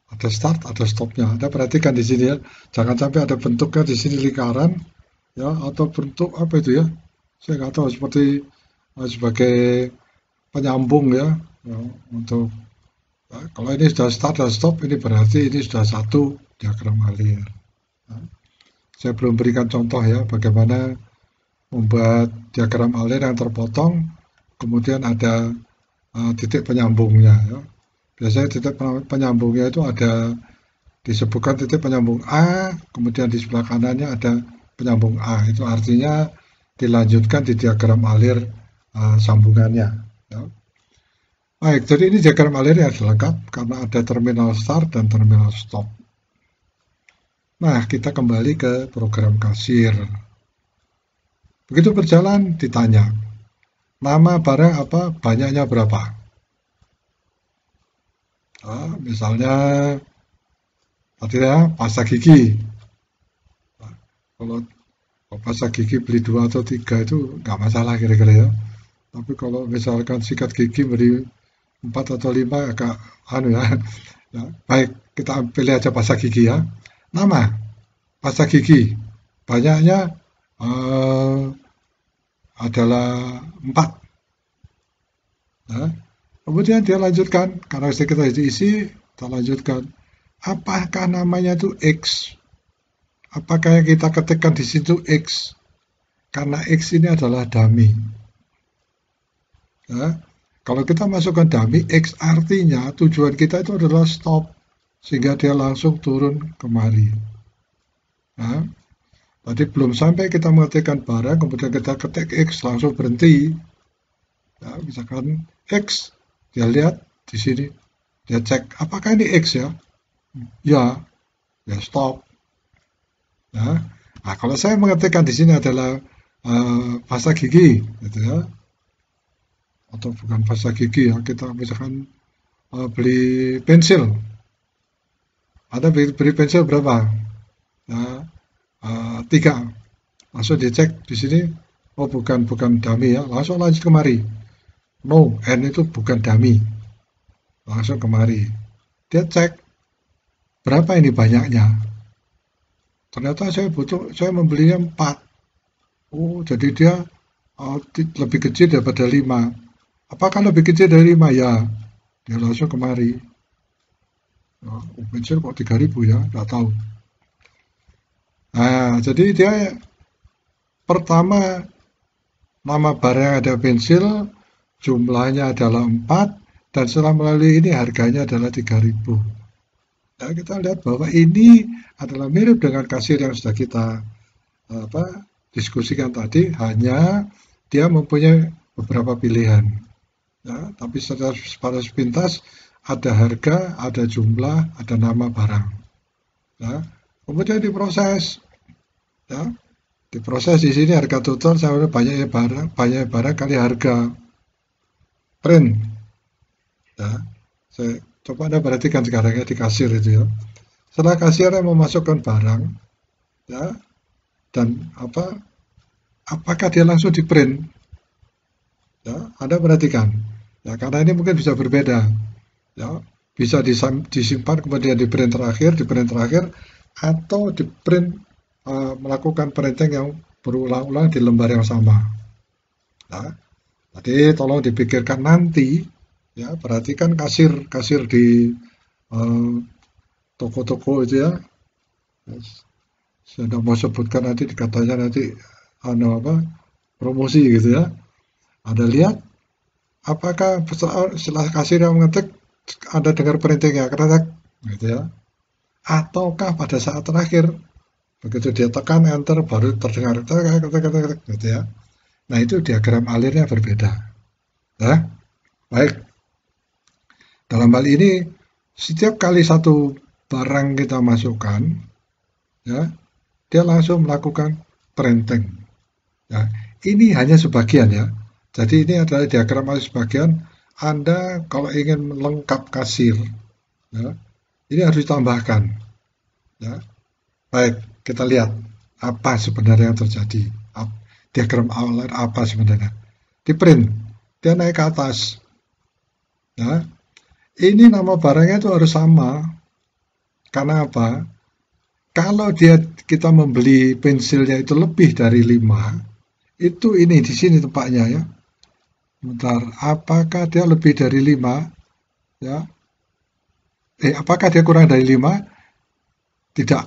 Ada start, ada stopnya. Anda perhatikan di sini ya, jangan sampai ada bentuknya di sini lingkaran, ya, atau bentuk apa itu ya? Saya nggak tahu seperti sebagai penyambung ya, ya untuk ya, kalau ini sudah start dan stop, ini berarti ini sudah satu diagram alir. Ya. Saya belum berikan contoh ya, bagaimana membuat diagram alir yang terpotong, kemudian ada titik penyambungnya. Ya. Biasanya titik penyambungnya itu ada disebutkan titik penyambung A, kemudian di sebelah kanannya ada penyambung A. Itu artinya dilanjutkan di diagram alir sambungannya. Ya. Baik, jadi ini diagram alir yang lengkap karena ada terminal start dan terminal stop. Nah, kita kembali ke program kasir. Begitu berjalan, ditanya, nama barang apa, banyaknya berapa? Nah, misalnya, tadi ya, pasta gigi. Nah, kalau pasta gigi beli 2 atau 3 itu nggak masalah kira-kira ya. Tapi kalau misalkan sikat gigi beli 4 atau 5 agak anu ya. Ya, baik, kita pilih aja pasta gigi ya. Nama pasta gigi banyaknya adalah 4. Nah, kemudian dia lanjutkan, karena kita diisi, kita lanjutkan. Apakah namanya itu X? Apakah yang kita ketikkan di situ X? Karena X ini adalah dummy. Ya, kalau kita masukkan dummy, X artinya tujuan kita itu adalah stop, sehingga dia langsung turun kemari. Nah, tadi belum sampai kita mengetikkan barang, kemudian kita ketik X, langsung berhenti. Ya, misalkan X, dia lihat di sini, dia cek, apakah ini X ya? Ya, ya stop. Ya. Nah, kalau saya mengetikkan di sini adalah pasta gigi, gitu ya, atau bukan pasta gigi ya, kita misalkan beli pensil. Ada beli pensil berapa? Ya, 3. Langsung dicek di sini, oh bukan dummy ya, langsung lanjut kemari. No, N itu bukan dummy. Langsung kemari. Dia cek, berapa ini banyaknya? Ternyata saya membelinya 4. Oh, jadi dia lebih kecil daripada 5. Apakah lebih kecil dari 5? Ya. Dia langsung kemari. Oh, pensil kok 3.000 ya? Nggak tahu. Nah, jadi dia pertama nama barang ada pensil, jumlahnya adalah 4, dan setelah melalui ini harganya adalah 3.000. Ya, kita lihat bahwa ini adalah mirip dengan kasir yang sudah kita diskusikan tadi, hanya dia mempunyai beberapa pilihan. Ya, tapi secara sepintas ada harga, ada jumlah, ada nama barang. Ya, kemudian diproses. Ya, diproses di sini harga total sama banyaknya barang kali harga. Print. Ya, saya coba Anda perhatikan sekarang ya di kasir itu ya. Setelah kasir memasukkan barang, ya, dan apakah dia langsung di print? Ya, Anda perhatikan. Ya, karena ini mungkin bisa berbeda. Ya, bisa disimpan kemudian di print terakhir, atau di print melakukan printing yang berulang-ulang di lembar yang sama. Ya, jadi tolong dipikirkan nanti. Ya, perhatikan kasir di toko-toko itu ya. Saya tidak mau sebutkan nanti dikatanya nanti promosi gitu ya. Ada lihat apakah setelah kasir yang mengetik Anda dengar printingnya keretek gitu ya. Ataukah pada saat terakhir begitu dia tekan enter baru terdengar gitu ya. Nah, itu diagram alirnya berbeda. Ya. Baik. Dalam hal ini, setiap kali satu barang kita masukkan, ya, dia langsung melakukan printing. Ya, ini hanya sebagian ya. Jadi ini adalah diagram alir sebagian. Anda kalau ingin melengkap kasir, ya, ini harus ditambahkan. Ya. Baik, kita lihat apa sebenarnya yang terjadi. Diagram alir apa sebenarnya. di print, dia naik ke atas. Ya, ini nama barangnya itu harus sama. Karena apa? Kalau kita membeli pensilnya itu lebih dari 5, itu ini di sini tempatnya ya. Bentar, apakah dia lebih dari 5? Ya. Apakah dia kurang dari 5? Tidak.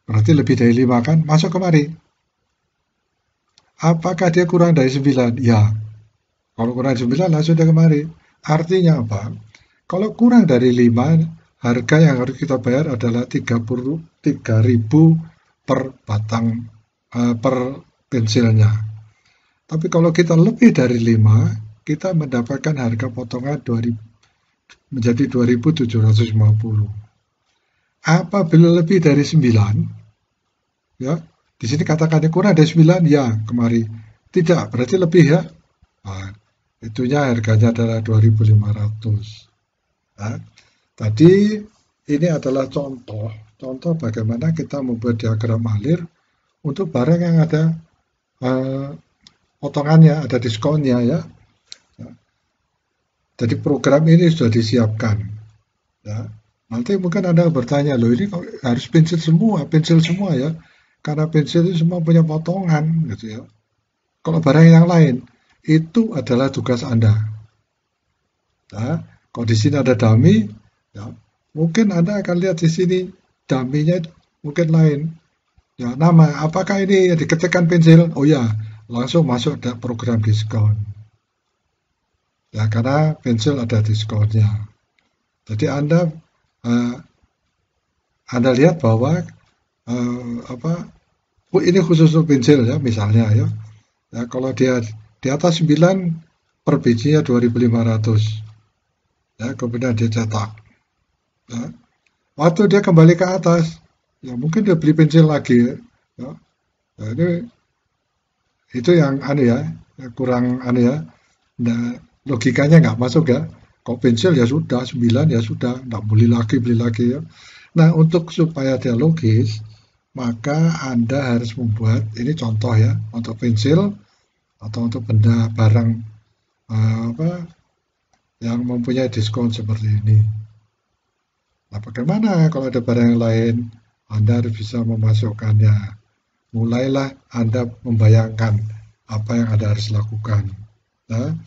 Berarti lebih dari 5 kan? Masuk kemari. Apakah dia kurang dari 9? Ya. Kalau kurang dari 9 langsung dia kemari. Artinya apa? Kalau kurang dari 5, harga yang harus kita bayar adalah 33.000 per batang per pensilnya. Tapi kalau kita lebih dari 5, kita mendapatkan harga potongan 2.000 menjadi 2.750. Apabila lebih dari 9, ya, di sini katakannya kurang dari 9, ya, kemari. Tidak, berarti lebih ya. Nah, itunya harganya adalah 2.500. Nah, tadi ini adalah contoh bagaimana kita membuat diagram alir untuk barang yang ada potongannya, ada diskonnya ya. Jadi program ini sudah disiapkan. Ya. Nanti mungkin Anda bertanya, loh ini harus pensil semua ya. Karena pensil itu semua punya potongan gitu ya. Kalau barang yang lain, itu adalah tugas Anda. Ya. Kalau di sini ada dummy, ya, mungkin Anda akan lihat di sini dummy-nya mungkin lain. Ya, nama, apakah ini diketikkan pensil? Oh ya, langsung masuk ke program diskon. Ya, karena pensil ada diskonnya. Jadi Anda lihat bahwa ini khusus untuk pensil ya, misalnya ya. Ya, kalau dia di atas 9 per bijinya 2.500. Ya, kemudian dia cetak. Ya. Waktu dia kembali ke atas, ya mungkin dia beli pensil lagi ya. Ya, itu yang kurang ya. Nah, logikanya nggak masuk ya. Kok pensil ya sudah, 9 ya sudah, nggak beli lagi ya. Nah, untuk supaya dia logis, maka Anda harus membuat, ini contoh ya, untuk pensil atau untuk benda barang yang mempunyai diskon seperti ini. Nah, bagaimana kalau ada barang yang lain? Anda harus bisa memasukkannya. Mulailah Anda membayangkan apa yang Anda harus lakukan. Nah,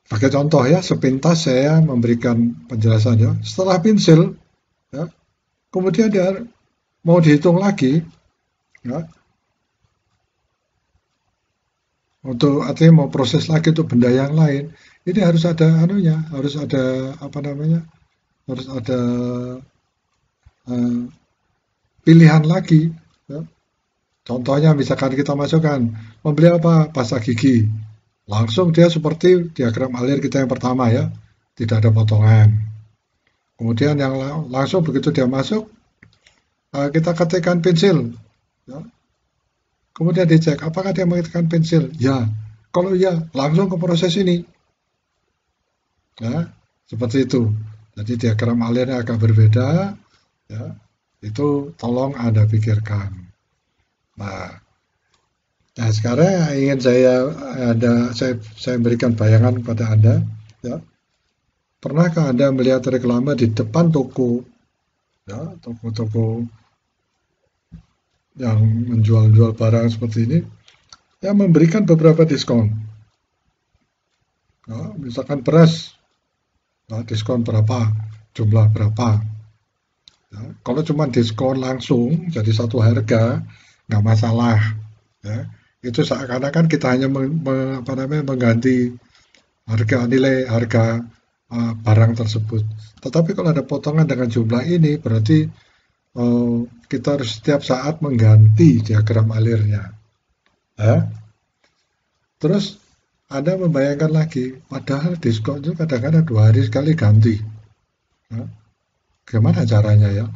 pakai contoh ya, sepintas saya memberikan penjelasannya. Setelah pensil, ya, kemudian dia mau dihitung lagi, ya, untuk artinya mau proses lagi untuk benda yang lain. Ini harus ada harus ada harus ada pilihan lagi. Ya. Contohnya misalkan kita masukkan membeli apa? Pasta gigi. Langsung dia seperti diagram alir kita yang pertama ya, tidak ada potongan. Kemudian yang langsung begitu dia masuk, kita ketikkan pensil. Ya. Kemudian dicek apakah dia mengetikkan pensil. Ya, kalau ya langsung ke proses ini. Ya, seperti itu. Jadi diagram alirnya agak berbeda. Ya, itu tolong Anda pikirkan. Nah, sekarang ingin saya berikan bayangan kepada Anda. Ya. Pernahkah Anda melihat reklame di depan toko, ya, toko-toko yang menjual-jual barang seperti ini, yang memberikan beberapa diskon. Ya, misalkan beras, ya, diskon berapa, jumlah berapa. Ya, kalau cuma diskon langsung, jadi satu harga, nggak masalah. Ya. Itu seakan-akan kita hanya mengganti nilai harga barang tersebut. Tetapi kalau ada potongan dengan jumlah ini, berarti kita harus setiap saat mengganti diagram alirnya. Ya. Terus Anda membayangkan lagi, padahal diskon itu kadang-kadang 2 hari sekali ganti. Ya. Gimana caranya ya?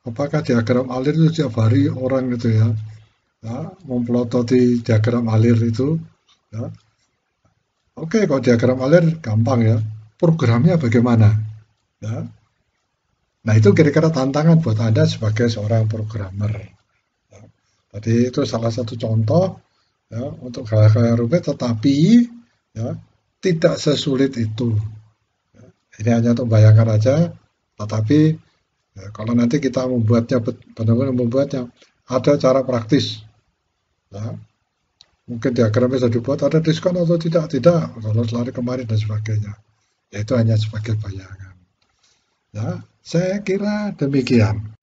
Apakah diagram alir itu setiap hari orang gitu ya? Ya, mempelototi diagram alir itu, ya. Oke, kalau diagram alir gampang ya. Programnya bagaimana? Ya. Nah, itu kira-kira tantangan buat Anda sebagai seorang programmer. Ya. Jadi itu salah satu contoh ya, untuk hal-hal yang rumit, tetapi ya tidak sesulit itu. Ini hanya untuk bayangkan aja, tetapi ya, kalau nanti kita membuatnya benar-benar membuatnya ada cara praktis, ya. Mungkin diagramnya sudah dibuat ada diskon atau tidak, kalau lari kemarin dan sebagainya. Ya, itu hanya sebagai bayangan. Ya, saya kira demikian.